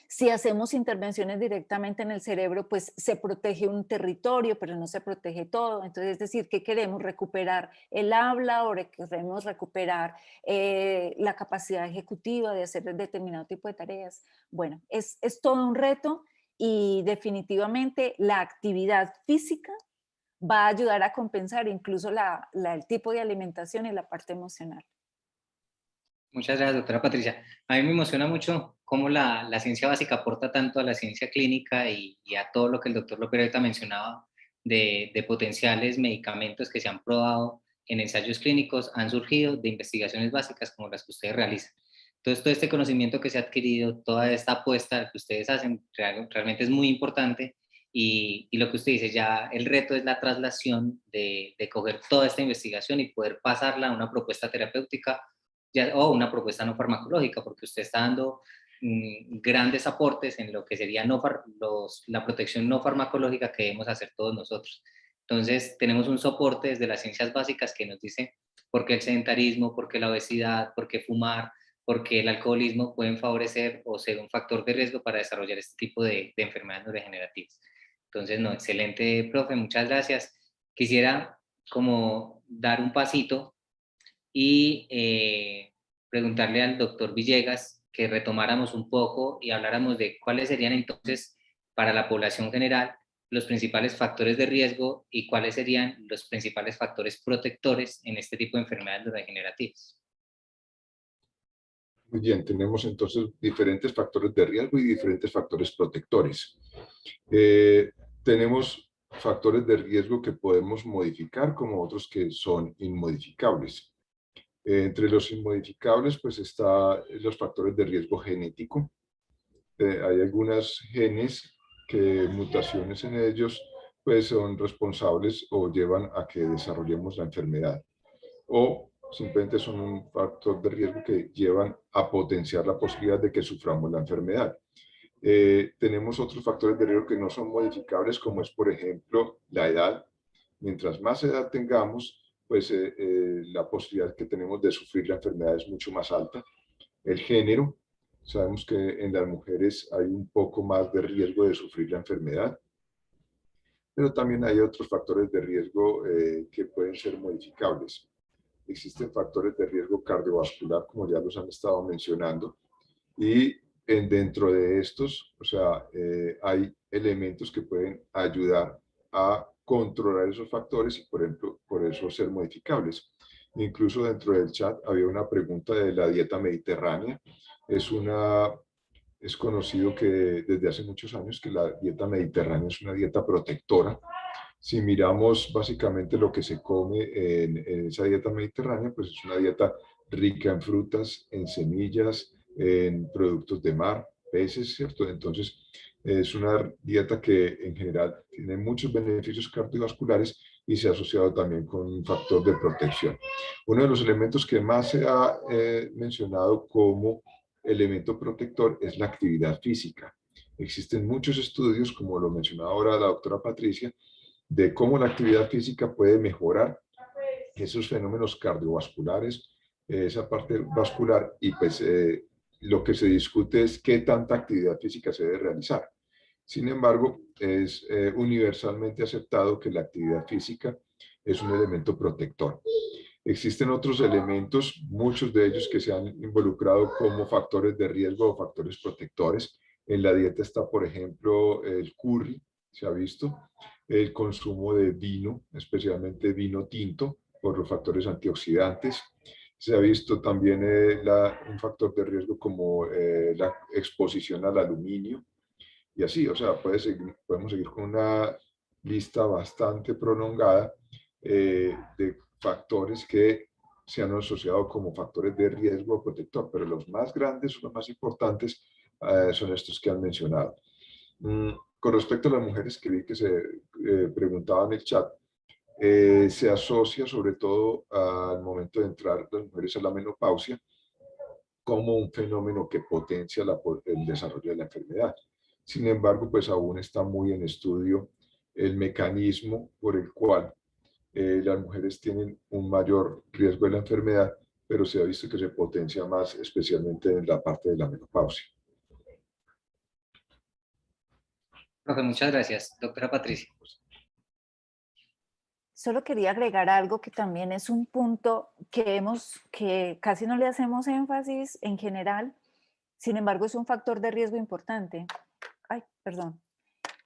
Si hacemos intervenciones directamente en el cerebro, pues se protege un territorio, pero no se protege todo. Entonces, es decir, ¿qué queremos? ¿Recuperar el habla o queremos recuperar la capacidad ejecutiva de hacer determinado tipo de tareas? Bueno, es todo un reto, y definitivamente la actividad física va a ayudar a compensar incluso el tipo de alimentación y la parte emocional. Muchas gracias, doctora Patricia. A mí me emociona mucho cómo la ciencia básica aporta tanto a la ciencia clínica y a todo lo que el doctor López ahorita mencionaba de potenciales medicamentos que se han probado en ensayos clínicos, han surgido de investigaciones básicas como las que ustedes realizan. Entonces, todo este conocimiento que se ha adquirido, toda esta apuesta que ustedes hacen, realmente es muy importante, y lo que usted dice, ya el reto es la traslación de coger toda esta investigación y poder pasarla a una propuesta terapéutica o una propuesta no farmacológica, porque usted está dando grandes aportes en lo que sería la protección no farmacológica que debemos hacer todos nosotros. Entonces, tenemos un soporte desde las ciencias básicas que nos dice por qué el sedentarismo, por qué la obesidad, por qué fumar, por qué el alcoholismo pueden favorecer o ser un factor de riesgo para desarrollar este tipo de enfermedades neurodegenerativas. Entonces, no, excelente, profe, muchas gracias. Quisiera como dar un pasito y preguntarle al doctor Villegas que retomáramos un poco y habláramos de cuáles serían entonces para la población general los principales factores de riesgo y cuáles serían los principales factores protectores en este tipo de enfermedades neurodegenerativas. Muy bien, tenemos entonces diferentes factores de riesgo y diferentes factores protectores. Tenemos factores de riesgo que podemos modificar como otros que son inmodificables. Entre los inmodificables pues está los factores de riesgo genético. Hay algunos genes que mutaciones en ellos pues son responsables o llevan a que desarrollemos la enfermedad. O simplemente son un factor de riesgo que llevan a potenciar la posibilidad de que suframos la enfermedad. Tenemos otros factores de riesgo que no son modificables, como es, por ejemplo, la edad. Mientras más edad tengamos, pues la posibilidad que tenemos de sufrir la enfermedad es mucho más alta. El género, sabemos que en las mujeres hay un poco más de riesgo de sufrir la enfermedad, pero también hay otros factores de riesgo que pueden ser modificables. Existen factores de riesgo cardiovascular, como ya los han estado mencionando, y dentro de estos, o sea, hay elementos que pueden ayudar a controlar esos factores y, por ejemplo, por eso ser modificables. Incluso dentro del chat había una pregunta de la dieta mediterránea. Es conocido que desde hace muchos años que la dieta mediterránea es una dieta protectora. Si miramos básicamente lo que se come en esa dieta mediterránea, pues es una dieta rica en frutas, en semillas, en productos de mar, peces, ¿cierto? Entonces, es una dieta que en general tiene muchos beneficios cardiovasculares y se ha asociado también con un factor de protección. Uno de los elementos que más se ha mencionado como elemento protector es la actividad física. Existen muchos estudios, como lo mencionaba ahora la doctora Patricia, de cómo la actividad física puede mejorar esos fenómenos cardiovasculares, esa parte vascular, y pues lo que se discute es qué tanta actividad física se debe realizar. Sin embargo, es universalmente aceptado que la actividad física es un elemento protector. Existen otros elementos, muchos de ellos que se han involucrado como factores de riesgo o factores protectores. En la dieta está, por ejemplo, el curry, se ha visto, el consumo de vino, especialmente vino tinto, por los factores antioxidantes. Se ha visto también un factor de riesgo como la exposición al aluminio. Y así, o sea, podemos seguir con una lista bastante prolongada de factores que se han asociado como factores de riesgo protector, pero los más grandes o los más importantes son estos que han mencionado. Con respecto a las mujeres que vi que se preguntaban en el chat, se asocia sobre todo al momento de entrar las mujeres a la menopausia como un fenómeno que potencia el desarrollo de la enfermedad. Sin embargo, pues aún está muy en estudio el mecanismo por el cual las mujeres tienen un mayor riesgo de la enfermedad, pero se ha visto que se potencia más, especialmente en la parte de la menopausia. Profe, muchas gracias. Doctora Patricia. Solo quería agregar algo que también es un punto que casi no le hacemos énfasis en general, sin embargo es un factor de riesgo importante. Ay, perdón.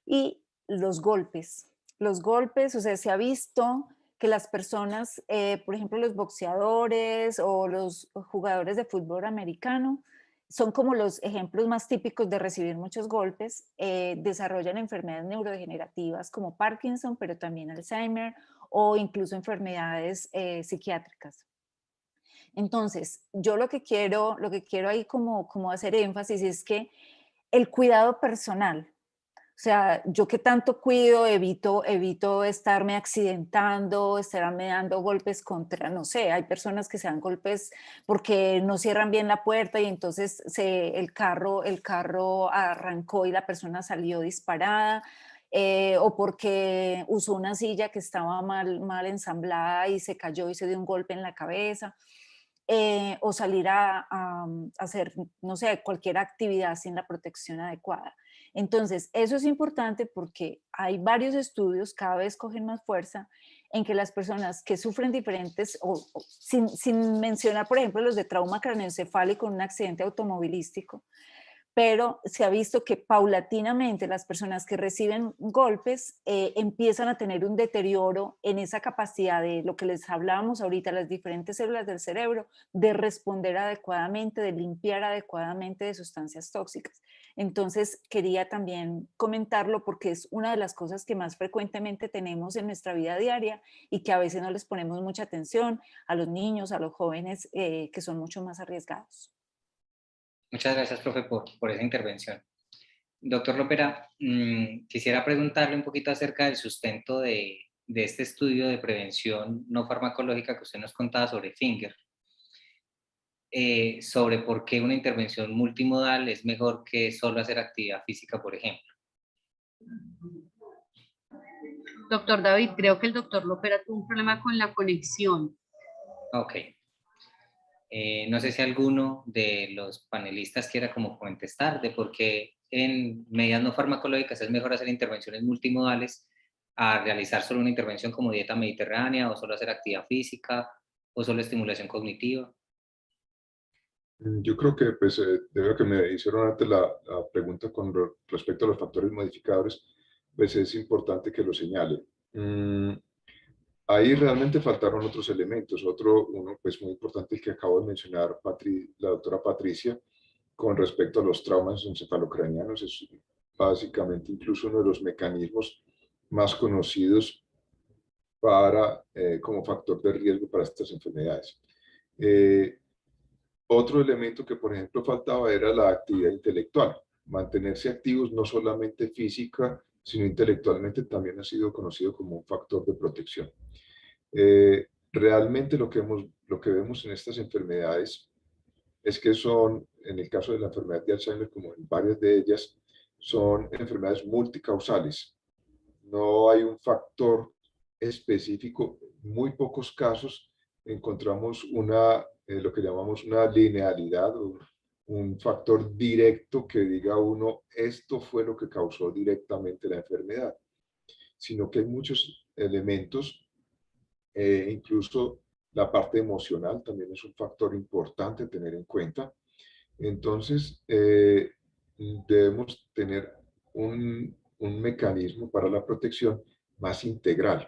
Y los golpes. Los golpes, o sea, se ha visto que las personas, por ejemplo, los boxeadores o los jugadores de fútbol americano, son como los ejemplos más típicos de recibir muchos golpes, desarrollan enfermedades neurodegenerativas como Parkinson, pero también Alzheimer o incluso enfermedades psiquiátricas. Entonces, yo lo que quiero ahí como hacer énfasis es que el cuidado personal, o sea, yo que tanto cuido, evito estarme accidentando, estarme dando golpes contra, no sé, hay personas que se dan golpes porque no cierran bien la puerta y entonces el carro arrancó y la persona salió disparada. o porque usó una silla que estaba mal ensamblada y se cayó y se dio un golpe en la cabeza, o salir a hacer, no sé, cualquier actividad sin la protección adecuada. Entonces, eso es importante porque hay varios estudios, cada vez cogen más fuerza, en que las personas que sufren diferentes, sin mencionar, por ejemplo, los de trauma craneoencefálico en un accidente automovilístico, pero se ha visto que paulatinamente las personas que reciben golpes empiezan a tener un deterioro en esa capacidad de lo que les hablábamos ahorita, las diferentes células del cerebro, de responder adecuadamente, de limpiar adecuadamente de sustancias tóxicas. Entonces quería también comentarlo porque es una de las cosas que más frecuentemente tenemos en nuestra vida diaria y que a veces no les ponemos mucha atención a los niños, a los jóvenes que son mucho más arriesgados. Muchas gracias, profe, por esa intervención. Doctor Lopera, quisiera preguntarle un poquito acerca del sustento de este estudio de prevención no farmacológica que usted nos contaba sobre Finger, sobre por qué una intervención multimodal es mejor que solo hacer actividad física, por ejemplo. Doctor David, creo que el doctor Lopera tuvo un problema con la conexión. Ok. No sé si alguno de los panelistas quiera como contestar de por qué en medidas no farmacológicas es mejor hacer intervenciones multimodales a realizar solo una intervención como dieta mediterránea o solo hacer actividad física o solo estimulación cognitiva. Yo creo que, pues, debido a que me hicieron antes la pregunta con respecto a los factores modificadores, pues es importante que lo señale. Ahí realmente faltaron otros elementos. Uno pues muy importante, el que acabo de mencionar la doctora Patricia, con respecto a los traumas encefalocranianos, es básicamente incluso uno de los mecanismos más conocidos como factor de riesgo para estas enfermedades. Otro elemento que, por ejemplo, faltaba era la actividad intelectual. Mantenerse activos no solamente física, sino intelectualmente también ha sido conocido como un factor de protección. Realmente lo que vemos en estas enfermedades es que en el caso de la enfermedad de Alzheimer, como en varias de ellas, son enfermedades multicausales. No hay un factor específico. En muy pocos casos encontramos lo que llamamos una linealidad, o un factor directo que diga uno, esto fue lo que causó directamente la enfermedad, sino que hay muchos elementos. Incluso la parte emocional también es un factor importante a tener en cuenta. Entonces, debemos tener un mecanismo para la protección más integral.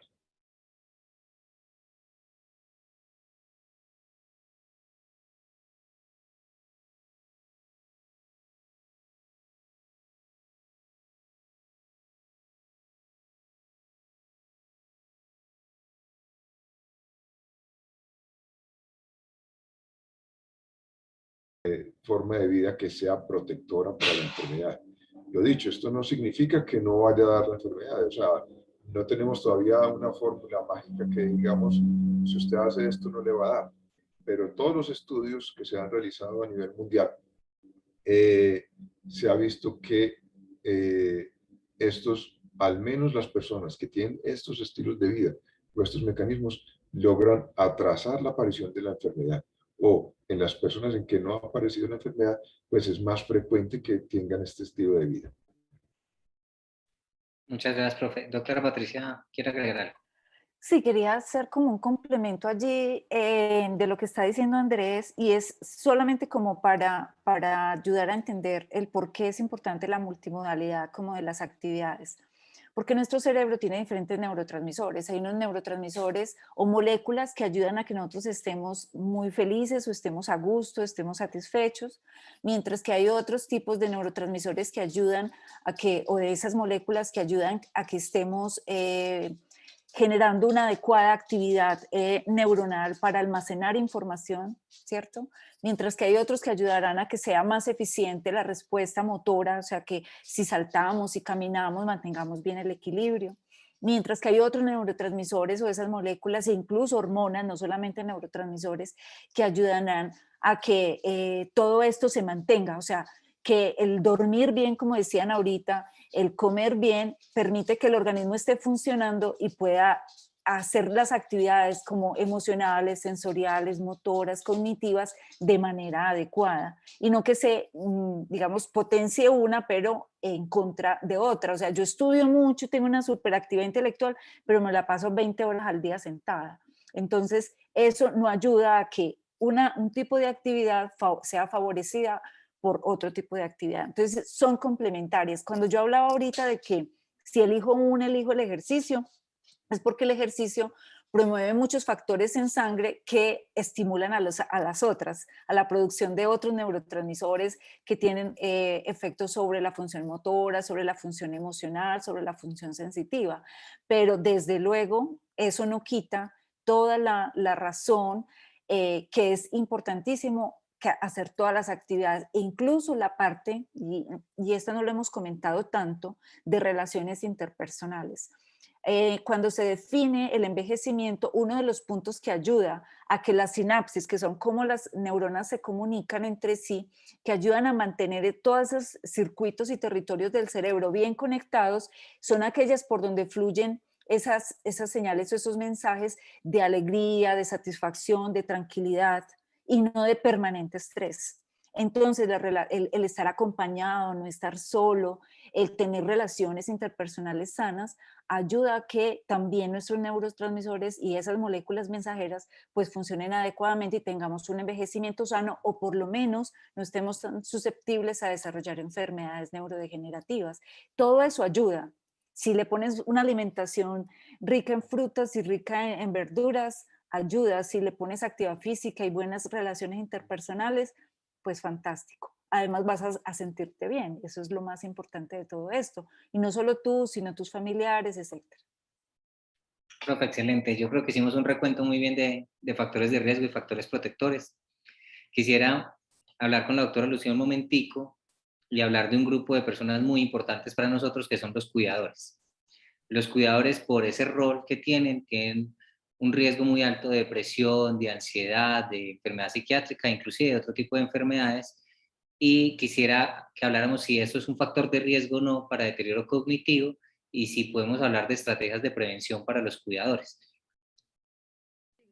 Forma de vida que sea protectora para la enfermedad. Lo dicho, esto no significa que no vaya a dar la enfermedad, o sea, no tenemos todavía una fórmula mágica que digamos, si usted hace esto no le va a dar, pero todos los estudios que se han realizado a nivel mundial, se ha visto que al menos las personas que tienen estos estilos de vida o estos mecanismos, logran atrasar la aparición de la enfermedad. O en las personas en que no ha aparecido la enfermedad, pues es más frecuente que tengan este estilo de vida. Muchas gracias, profe. Doctora Patricia, ¿quiere agregar algo? Sí, quería hacer como un complemento allí de lo que está diciendo Andrés, y es solamente como para ayudar a entender el por qué es importante la multimodalidad como de las actividades. Porque nuestro cerebro tiene diferentes neurotransmisores. Hay unos neurotransmisores o moléculas que ayudan a que nosotros estemos muy felices o estemos a gusto, estemos satisfechos, mientras que hay otros tipos de neurotransmisores que ayudan o de esas moléculas que ayudan a que estemos generando una adecuada actividad neuronal para almacenar información, ¿cierto? Mientras que hay otros que ayudarán a que sea más eficiente la respuesta motora, o sea que si saltamos, si caminamos, mantengamos bien el equilibrio. Mientras que hay otros neurotransmisores o esas moléculas e incluso hormonas, no solamente neurotransmisores, que ayudarán a que todo esto se mantenga, o sea, que el dormir bien, como decían ahorita, el comer bien, permite que el organismo esté funcionando y pueda hacer las actividades como emocionales, sensoriales, motoras, cognitivas de manera adecuada y no que se, digamos, potencie una pero en contra de otra. O sea, yo estudio mucho, tengo una superactividad intelectual, pero me la paso 20 horas al día sentada. Entonces, eso no ayuda a que un tipo de actividad sea favorecida por otro tipo de actividad. Entonces, son complementarias. Cuando yo hablaba ahorita de que si elijo elijo el ejercicio, es porque el ejercicio promueve muchos factores en sangre que estimulan a las otras, a la producción de otros neurotransmisores que tienen efectos sobre la función motora, sobre la función emocional, sobre la función sensitiva. Pero desde luego, eso no quita toda la razón que es importantísimo hacer todas las actividades, e incluso la parte, y esta no lo hemos comentado tanto, de relaciones interpersonales. Cuando se define el envejecimiento, uno de los puntos que ayuda a que las sinapsis, que son como las neuronas se comunican entre sí, que ayudan a mantener todos esos circuitos y territorios del cerebro bien conectados, son aquellas por donde fluyen esas señales o esos mensajes de alegría, de satisfacción, de tranquilidad y no de permanente estrés. Entonces, el estar acompañado, no estar solo, el tener relaciones interpersonales sanas, ayuda a que también nuestros neurotransmisores y esas moléculas mensajeras pues funcionen adecuadamente y tengamos un envejecimiento sano, o por lo menos no estemos tan susceptibles a desarrollar enfermedades neurodegenerativas. Todo eso ayuda. Si le pones una alimentación rica en frutas y rica en verduras, ayuda. Si le pones actividad física y buenas relaciones interpersonales, pues fantástico. Además vas a sentirte bien, eso es lo más importante de todo esto. Y no solo tú, sino tus familiares, etc. Profe, excelente. Yo creo que hicimos un recuento muy bien de factores de riesgo y factores protectores. Quisiera hablar con la doctora Lucía un momentico y hablar de un grupo de personas muy importantes para nosotros, que son los cuidadores. Los cuidadores, por ese rol que tienen un riesgo muy alto de depresión, de ansiedad, de enfermedad psiquiátrica, inclusive de otro tipo de enfermedades. Y quisiera que habláramos si eso es un factor de riesgo o no para deterioro cognitivo y si podemos hablar de estrategias de prevención para los cuidadores.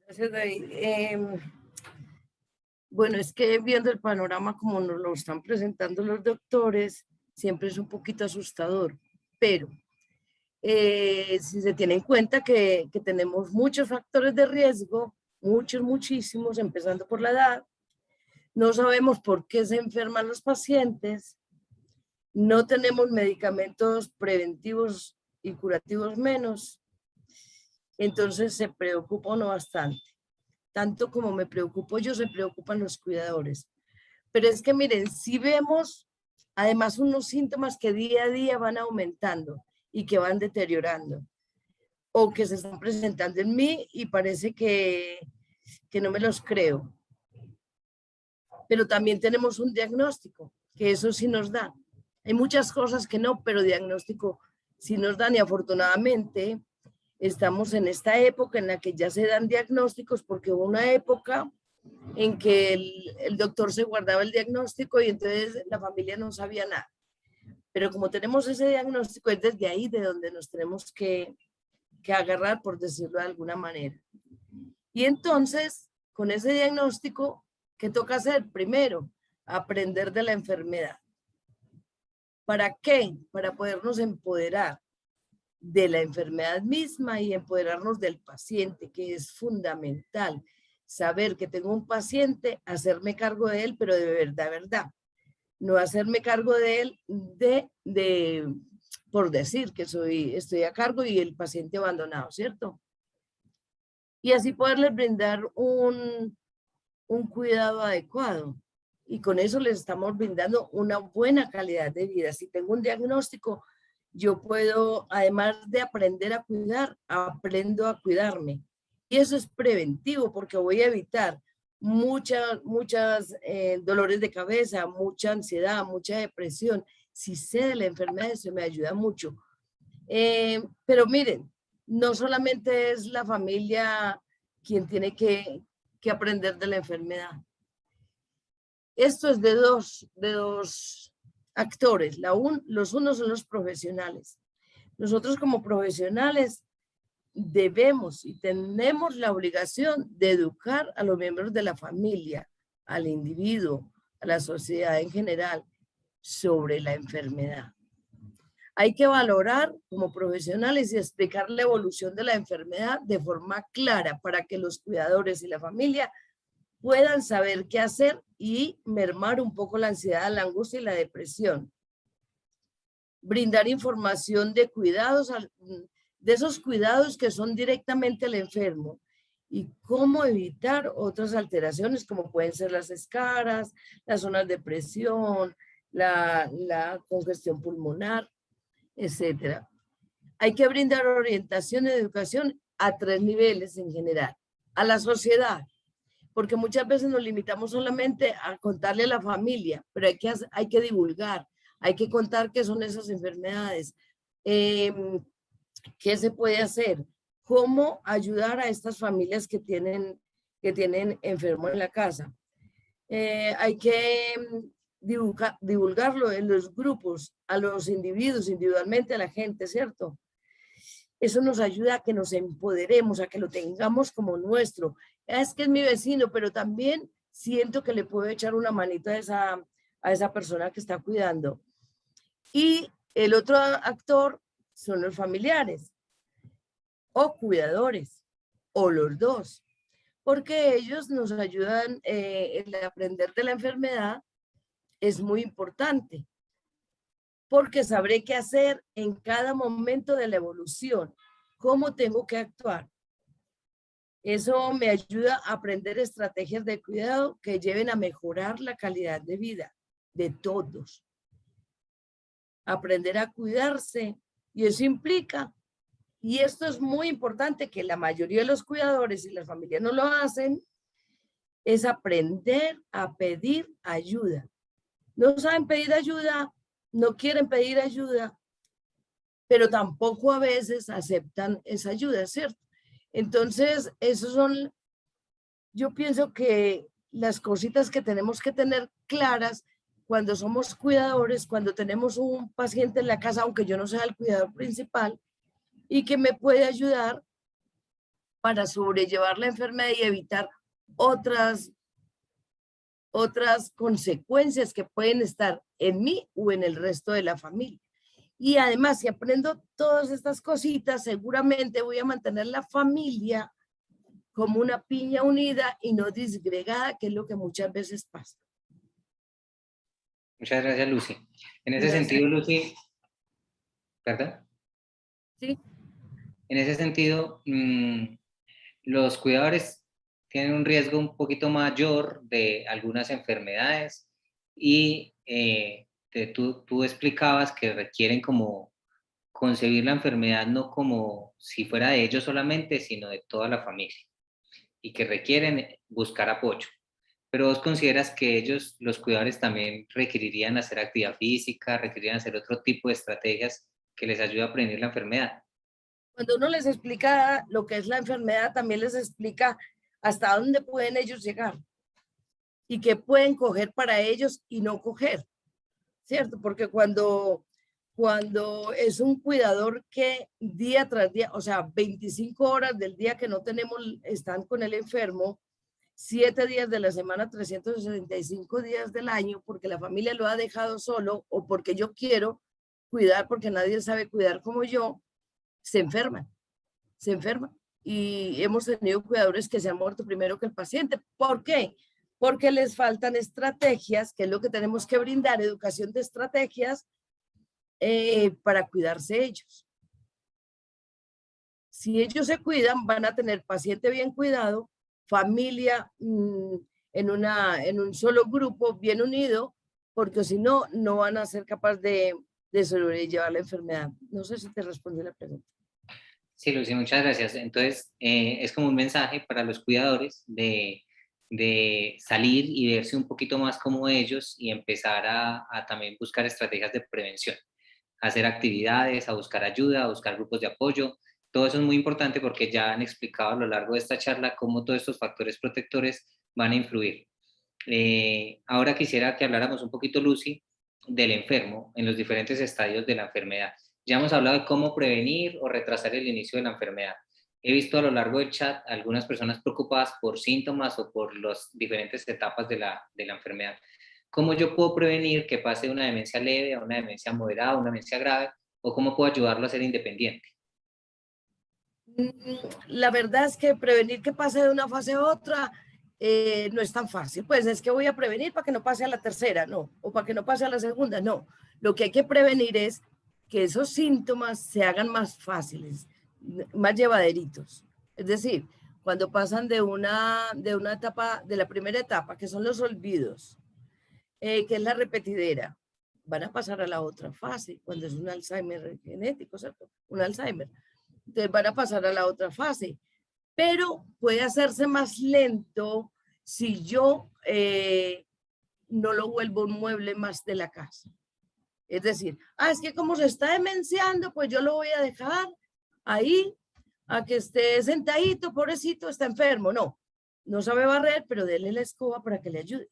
Gracias, David. Bueno, es que viendo el panorama como nos lo están presentando los doctores, siempre es un poquito asustador, pero si se tiene en cuenta que tenemos muchos factores de riesgo, muchísimos, empezando por la edad, no sabemos por qué se enferman los pacientes, no tenemos medicamentos preventivos y curativos menos, entonces se preocupa uno bastante. Tanto como me preocupo yo, se preocupan los cuidadores. Pero es que miren, si vemos además unos síntomas que día a día van aumentando y que van deteriorando, o que se están presentando en mí y parece que no me los creo. Pero también tenemos un diagnóstico, que eso sí nos da. Hay muchas cosas que no, pero diagnóstico sí nos dan, y afortunadamente estamos en esta época en la que ya se dan diagnósticos, porque hubo una época en que el doctor se guardaba el diagnóstico y entonces la familia no sabía nada. Pero como tenemos ese diagnóstico, es desde ahí de donde nos tenemos que agarrar, por decirlo de alguna manera. Y entonces, con ese diagnóstico, ¿qué toca hacer? Primero, aprender de la enfermedad. ¿Para qué? Para podernos empoderar de la enfermedad misma y empoderarnos del paciente, que es fundamental. Saber que tengo un paciente, hacerme cargo de él, pero de verdad. No hacerme cargo de él por decir que estoy a cargo y el paciente abandonado, ¿cierto? Y así poderles brindar un cuidado adecuado. Y con eso les estamos brindando una buena calidad de vida. Si tengo un diagnóstico, yo puedo, además de aprender a cuidar, aprendo a cuidarme. Y eso es preventivo, porque voy a evitar muchas dolores de cabeza, mucha ansiedad, mucha depresión. Si sé de la enfermedad, eso me ayuda mucho. Pero miren, no solamente es la familia quien tiene que aprender de la enfermedad. Esto es de dos actores. Los unos son los profesionales. Nosotros como profesionales debemos y tenemos la obligación de educar a los miembros de la familia, al individuo, a la sociedad en general, sobre la enfermedad. Hay que valorar como profesionales y explicar la evolución de la enfermedad de forma clara para que los cuidadores y la familia puedan saber qué hacer y mermar un poco la ansiedad, la angustia y la depresión. Brindar información de cuidados, de esos cuidados que son directamente al enfermo y cómo evitar otras alteraciones como pueden ser las escaras, las zonas de presión, la congestión pulmonar, etcétera. Hay que brindar orientación y educación a 3 niveles en general. A la sociedad, porque muchas veces nos limitamos solamente a contarle a la familia, pero hay que divulgar, hay que contar qué son esas enfermedades, qué se puede hacer, cómo ayudar a estas familias que tienen enfermo en la casa. Hay que divulgarlo en los grupos, a los individuos, individualmente a la gente, ¿cierto? Eso nos ayuda a que nos empoderemos, a que lo tengamos como nuestro. Es que es mi vecino, pero también siento que le puedo echar una manita a esa persona que está cuidando. Y el otro actor son los familiares o cuidadores, o los dos, porque ellos nos ayudan, el aprender de la enfermedad es muy importante, porque sabré qué hacer en cada momento de la evolución, cómo tengo que actuar. Eso me ayuda a aprender estrategias de cuidado que lleven a mejorar la calidad de vida de todos. Aprender a cuidarse, y eso implica, y esto es muy importante, que la mayoría de los cuidadores y las familias no lo hacen, es aprender a pedir ayuda. No saben pedir ayuda, no quieren pedir ayuda, pero tampoco a veces aceptan esa ayuda, ¿cierto? Entonces, esos son, yo pienso que las cositas que tenemos que tener claras cuando somos cuidadores, cuando tenemos un paciente en la casa, aunque yo no sea el cuidador principal, y que me puede ayudar para sobrellevar la enfermedad y evitar otras consecuencias que pueden estar en mí o en el resto de la familia. Y además, si aprendo todas estas cositas, seguramente voy a mantener la familia como una piña unida y no disgregada, que es lo que muchas veces pasa. Muchas gracias, Lucy. En ese Gracias. sentido, Lucy, ¿verdad? Sí. En ese sentido, los cuidadores tienen un riesgo un poquito mayor de algunas enfermedades y tú explicabas que requieren como concebir la enfermedad no como si fuera de ellos solamente, sino de toda la familia y que requieren buscar apoyo. Pero vos consideras que ellos, los cuidadores, también requerirían hacer actividad física, requerirían hacer otro tipo de estrategias que les ayude a prevenir la enfermedad. Cuando uno les explica lo que es la enfermedad, también les explica hasta dónde pueden ellos llegar y qué pueden coger para ellos y no coger, ¿cierto? Porque cuando es un cuidador que día tras día, o sea, 25 horas del día que no tenemos, están con el enfermo, 7 días de la semana, 365 días del año, porque la familia lo ha dejado solo o porque yo quiero cuidar, porque nadie sabe cuidar como yo, se enferman. Y hemos tenido cuidadores que se han muerto primero que el paciente. ¿Por qué? Porque les faltan estrategias, que es lo que tenemos que brindar, educación de estrategias para cuidarse ellos. Si ellos se cuidan, van a tener paciente bien cuidado, familia en un solo grupo bien unido, porque si no, no van a ser capaces de sobrellevar la enfermedad. No sé si te respondí la pregunta. Sí, Lucy, muchas gracias. Entonces, es como un mensaje para los cuidadores de salir y verse un poquito más como ellos y empezar a también buscar estrategias de prevención, hacer actividades, a buscar ayuda, a buscar grupos de apoyo. Todo eso es muy importante porque ya han explicado a lo largo de esta charla cómo todos estos factores protectores van a influir. Ahora quisiera que habláramos un poquito, Lucy, del enfermo en los diferentes estadios de la enfermedad. Ya hemos hablado de cómo prevenir o retrasar el inicio de la enfermedad. He visto a lo largo del chat algunas personas preocupadas por síntomas o por las diferentes etapas de la enfermedad. ¿Cómo yo puedo prevenir que pase una demencia leve a una demencia moderada, a una demencia grave? ¿O cómo puedo ayudarlo a ser independiente? La verdad es que prevenir que pase de una fase a otra no es tan fácil. Pues es que voy a prevenir para que no pase a la tercera, no. O para que no pase a la segunda, no. Lo que hay que prevenir es que esos síntomas se hagan más fáciles, más llevaderitos. Es decir, cuando pasan de una etapa, de la primera etapa, que son los olvidos, que es la repetidera, van a pasar a la otra fase, cuando es un Alzheimer genético, ¿cierto? Un Alzheimer. Entonces van a pasar a la otra fase, pero puede hacerse más lento si yo no lo vuelvo un mueble más de la casa. Es decir, es que como se está demenciando, pues yo lo voy a dejar ahí a que esté sentadito, pobrecito, está enfermo. No, no sabe barrer, pero dele la escoba para que le ayude.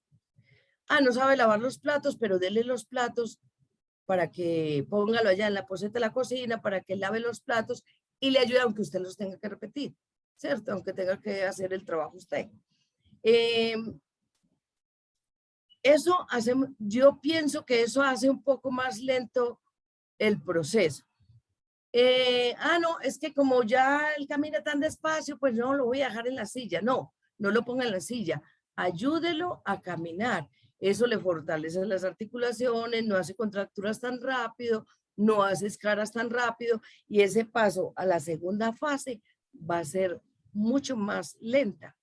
No sabe lavar los platos, pero dele los platos para que póngalo allá en la poseta de la cocina, para que lave los platos y le ayude aunque usted los tenga que repetir, ¿cierto? Aunque tenga que hacer el trabajo usted. Eso hace, yo pienso que eso hace un poco más lento el proceso. No, es que como ya él camina tan despacio, pues no lo voy a dejar en la silla. No, no lo ponga en la silla. Ayúdelo a caminar. Eso le fortalece las articulaciones, no hace contracturas tan rápido, no hace escaras tan rápido y ese paso a la segunda fase va a ser mucho más lenta.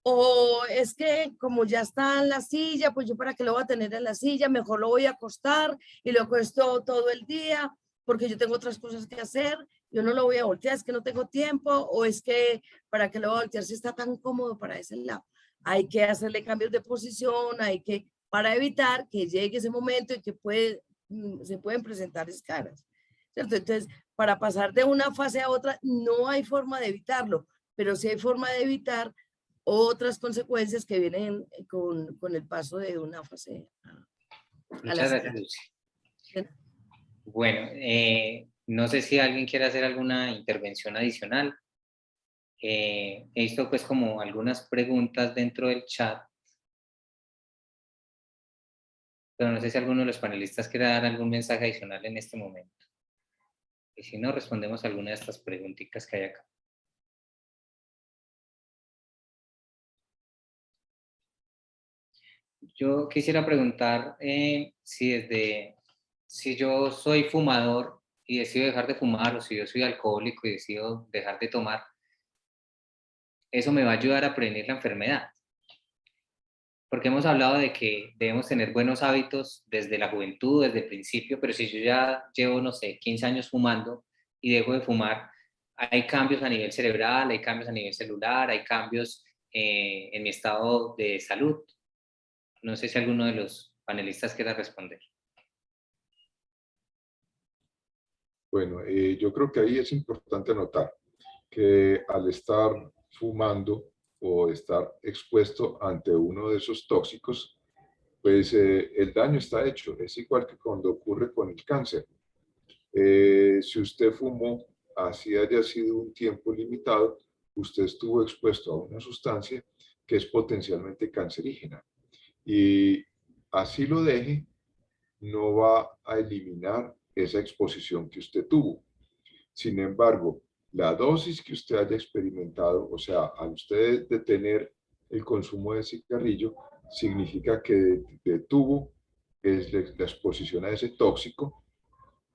O es que como ya está en la silla, pues yo para qué lo voy a tener en la silla, mejor lo voy a acostar y lo acuesto todo el día porque yo tengo otras cosas que hacer, yo no lo voy a voltear, es que no tengo tiempo, o es que para qué lo voy a voltear si está tan cómodo para ese lado. Hay que hacerle cambios de posición, para evitar que llegue ese momento en que se pueden presentar escaras, ¿cierto? Entonces, para pasar de una fase a otra, no hay forma de evitarlo, pero sí hay forma de evitar otras consecuencias que vienen con el paso de una fase a la Muchas gracias, Lucy. Bueno, no sé si alguien quiere hacer alguna intervención adicional. He visto pues como algunas preguntas dentro del chat, pero no sé si alguno de los panelistas quiere dar algún mensaje adicional en este momento. Y si no, respondemos a alguna de estas preguntitas que hay acá. Yo quisiera preguntar si yo soy fumador y decido dejar de fumar, o si yo soy alcohólico y decido dejar de tomar, ¿eso me va a ayudar a prevenir la enfermedad? Porque hemos hablado de que debemos tener buenos hábitos desde la juventud, desde el principio, pero si yo ya llevo, no sé, 15 años fumando y dejo de fumar, hay cambios a nivel cerebral, hay cambios a nivel celular, hay cambios en mi estado de salud. No sé si alguno de los panelistas quiera responder. Bueno, yo creo que ahí es importante notar que al estar fumando o estar expuesto ante uno de esos tóxicos, pues el daño está hecho. Es igual que cuando ocurre con el cáncer. Si usted fumó, así haya sido un tiempo limitado, usted estuvo expuesto a una sustancia que es potencialmente cancerígena. Y así lo deje, no va a eliminar esa exposición que usted tuvo. Sin embargo, la dosis que usted haya experimentado, o sea, al usted detener el consumo de cigarrillo, significa que detuvo la exposición a ese tóxico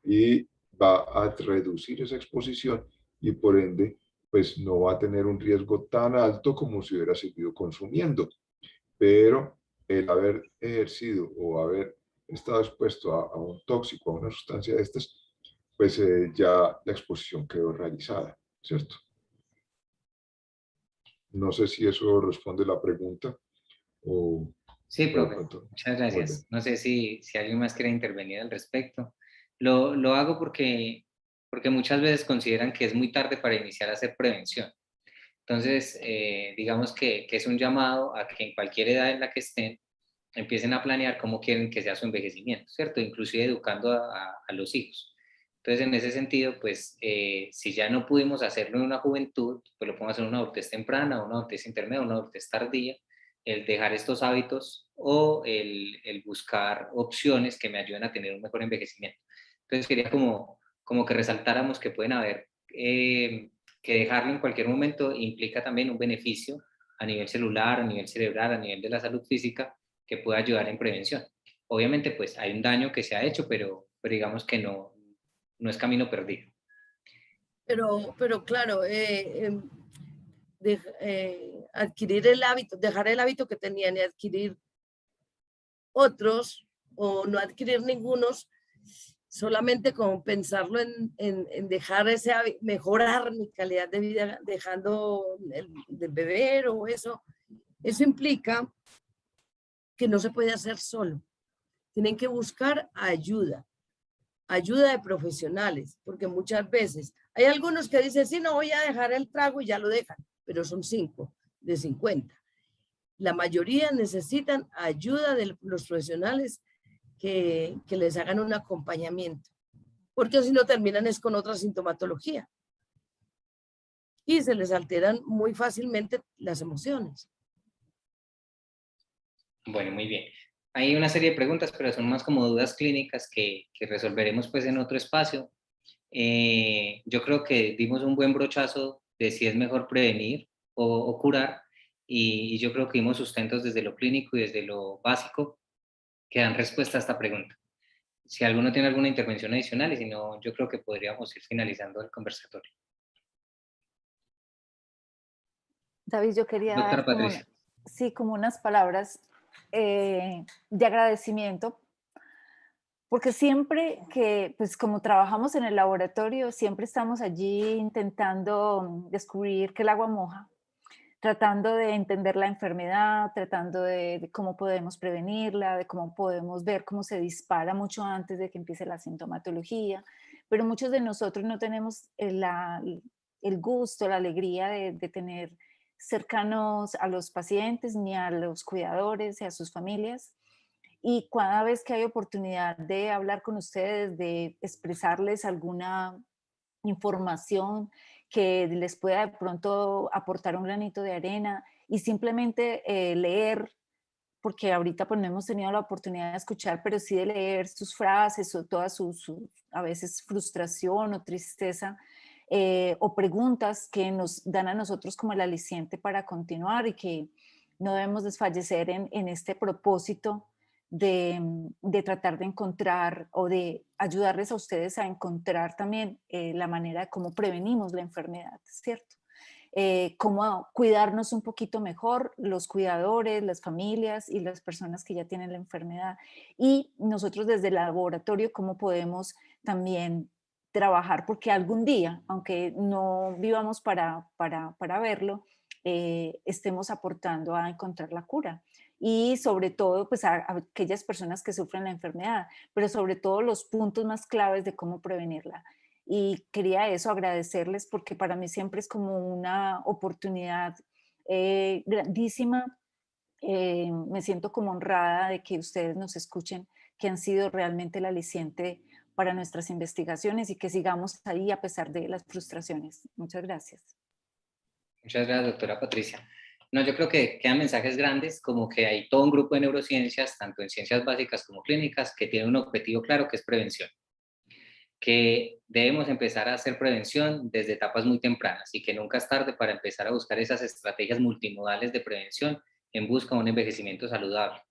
y va a reducir esa exposición y por ende, pues no va a tener un riesgo tan alto como si hubiera seguido consumiendo. Pero el haber ejercido o haber estado expuesto a un tóxico, a una sustancia de estas, pues ya la exposición quedó realizada, ¿cierto? No sé si eso responde la pregunta o... Sí, profe, muchas gracias. No sé si alguien más quiere intervenir al respecto. Lo hago porque muchas veces consideran que es muy tarde para iniciar a hacer prevención. Entonces, digamos que es un llamado a que en cualquier edad en la que estén, empiecen a planear cómo quieren que sea su envejecimiento, ¿cierto? Inclusive educando a los hijos. Entonces, en ese sentido, pues, si ya no pudimos hacerlo en una juventud, pues lo podemos hacer en una adultez temprana, una adultez intermedia, una adultez tardía, el dejar estos hábitos o el buscar opciones que me ayuden a tener un mejor envejecimiento. Entonces, quería como que resaltáramos que pueden haber, que dejarlo en cualquier momento implica también un beneficio a nivel celular, a nivel cerebral, a nivel de la salud física, que puede ayudar en prevención. Obviamente, pues hay un daño que se ha hecho, pero digamos que no es camino perdido. Pero claro, adquirir el hábito, dejar el hábito que tenían y adquirir otros o no adquirir ningunos, solamente con pensarlo en dejar ese hábito, mejorar mi calidad de vida dejando de beber o eso implica que no se puede hacer solo. Tienen que buscar ayuda de profesionales, porque muchas veces hay algunos que dicen, sí, no voy a dejar el trago y ya lo dejan, pero son 5 de 50. La mayoría necesitan ayuda de los profesionales que les hagan un acompañamiento, porque si no terminan es con otra sintomatología y se les alteran muy fácilmente las emociones. Bueno, muy bien. Hay una serie de preguntas, pero son más como dudas clínicas que resolveremos pues en otro espacio. Yo creo que dimos un buen brochazo de si es mejor prevenir o curar, y yo creo que dimos sustentos desde lo clínico y desde lo básico que dan respuesta a esta pregunta. Si alguno tiene alguna intervención adicional, y si no, yo creo que podríamos ir finalizando el conversatorio. David, yo quería Doctora dar como, Patricia. como unas palabras de agradecimiento, porque siempre que, pues como trabajamos en el laboratorio, siempre estamos allí intentando descubrir que el agua moja, tratando de entender la enfermedad, tratando de cómo podemos prevenirla, de cómo podemos ver cómo se dispara mucho antes de que empiece la sintomatología, pero muchos de nosotros no tenemos el gusto, la alegría de tener cercanos a los pacientes, ni a los cuidadores y a sus familias. Y cada vez que hay oportunidad de hablar con ustedes, de expresarles alguna información que les pueda de pronto aportar un granito de arena y simplemente leer, porque ahorita pues no hemos tenido la oportunidad de escuchar, pero sí de leer sus frases o toda su a veces frustración o tristeza, o preguntas que nos dan a nosotros como el aliciente para continuar, y que no debemos desfallecer en este propósito de tratar de encontrar o de ayudarles a ustedes a encontrar también la manera de cómo prevenimos la enfermedad, ¿cierto? Cómo cuidarnos un poquito mejor, los cuidadores, las familias y las personas que ya tienen la enfermedad. Y nosotros desde el laboratorio, cómo podemos también trabajar, porque algún día, aunque no vivamos para verlo, estemos aportando a encontrar la cura. Y sobre todo, pues a aquellas personas que sufren la enfermedad, pero sobre todo los puntos más claves de cómo prevenirla. Y quería eso, agradecerles, porque para mí siempre es como una oportunidad grandísima. Me siento como honrada de que ustedes nos escuchen, que han sido realmente el aliciente para nuestras investigaciones, y que sigamos ahí a pesar de las frustraciones. Muchas gracias. Muchas gracias, doctora Patricia. No, yo creo que quedan mensajes grandes, como que hay todo un grupo de neurociencias, tanto en ciencias básicas como clínicas, que tiene un objetivo claro, que es prevención. Que debemos empezar a hacer prevención desde etapas muy tempranas, y que nunca es tarde para empezar a buscar esas estrategias multimodales de prevención en busca de un envejecimiento saludable.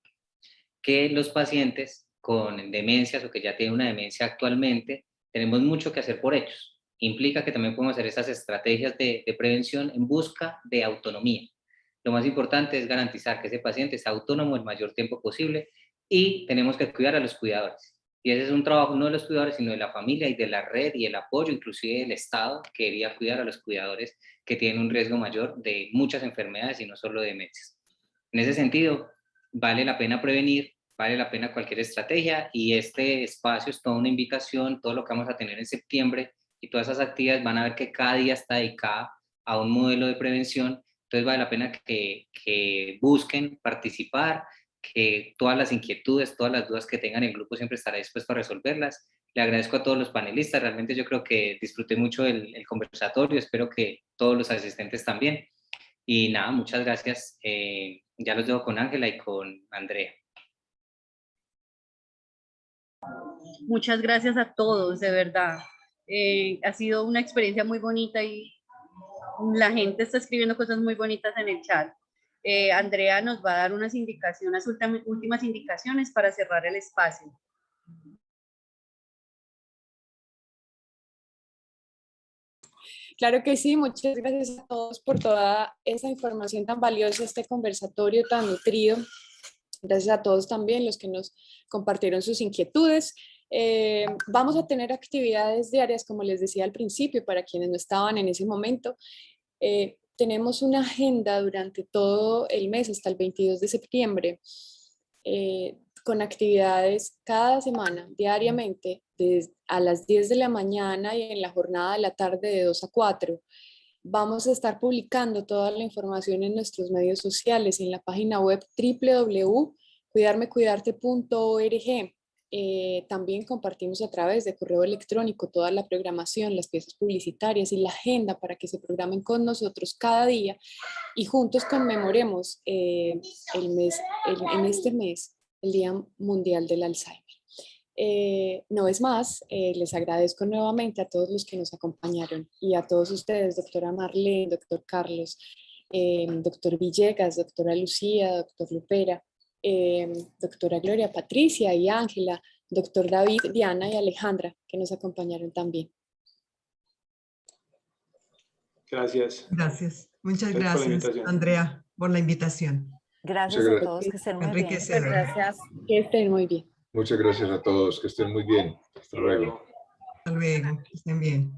Que los pacientes con demencias o que ya tienen una demencia actualmente, tenemos mucho que hacer por ellos. Implica que también podemos hacer esas estrategias de prevención en busca de autonomía. Lo más importante es garantizar que ese paciente sea autónomo el mayor tiempo posible, y tenemos que cuidar a los cuidadores. Y ese es un trabajo no de los cuidadores, sino de la familia y de la red y el apoyo, inclusive del Estado, que debería cuidar a los cuidadores que tienen un riesgo mayor de muchas enfermedades y no solo de demencias. En ese sentido, vale la pena prevenir, vale la pena cualquier estrategia, y este espacio es toda una invitación. Todo lo que vamos a tener en septiembre y todas esas actividades van a ver que cada día está dedicada a un modelo de prevención. Entonces vale la pena que busquen participar, que todas las inquietudes, todas las dudas que tengan, el grupo siempre estará dispuesto a resolverlas. Le agradezco a todos los panelistas, realmente yo creo que disfruté mucho el conversatorio, espero que todos los asistentes también. Y nada, muchas gracias. Ya los dejo con Ángela y con Andrea. Muchas gracias a todos, de verdad. Ha sido una experiencia muy bonita y la gente está escribiendo cosas muy bonitas en el chat. Andrea nos va a dar unas indicaciones, últimas indicaciones para cerrar el espacio. Claro que sí, muchas gracias a todos por toda esa información tan valiosa, este conversatorio tan nutrido. Gracias a todos también los que nos compartieron sus inquietudes. Vamos a tener actividades diarias, como les decía al principio, para quienes no estaban en ese momento. Tenemos una agenda durante todo el mes, hasta el 22 de septiembre, con actividades cada semana, diariamente, a las 10 de la mañana y en la jornada de la tarde de 2 a 4. Vamos a estar publicando toda la información en nuestros medios sociales, en la página web www.cuidarmecuidarte.org. También compartimos a través de correo electrónico toda la programación, las piezas publicitarias y la agenda para que se programen con nosotros cada día y juntos conmemoremos en este mes el Día Mundial del Alzheimer. No es más, les agradezco nuevamente a todos los que nos acompañaron y a todos ustedes, doctora Marlene, doctor Carlos, doctor Villegas, doctora Lucía, doctor Lupera, doctora Gloria Patricia y Ángela, doctor David, Diana y Alejandra, que nos acompañaron también. Gracias. Gracias. Muchas Gracias por la gracias, invitación. Andrea, por la invitación. Gracias a todos, que estén muy bien. Enriquecedor. Gracias. Que estén muy bien. Muchas gracias a todos, que estén muy bien. Hasta luego. Hasta luego. Que estén bien.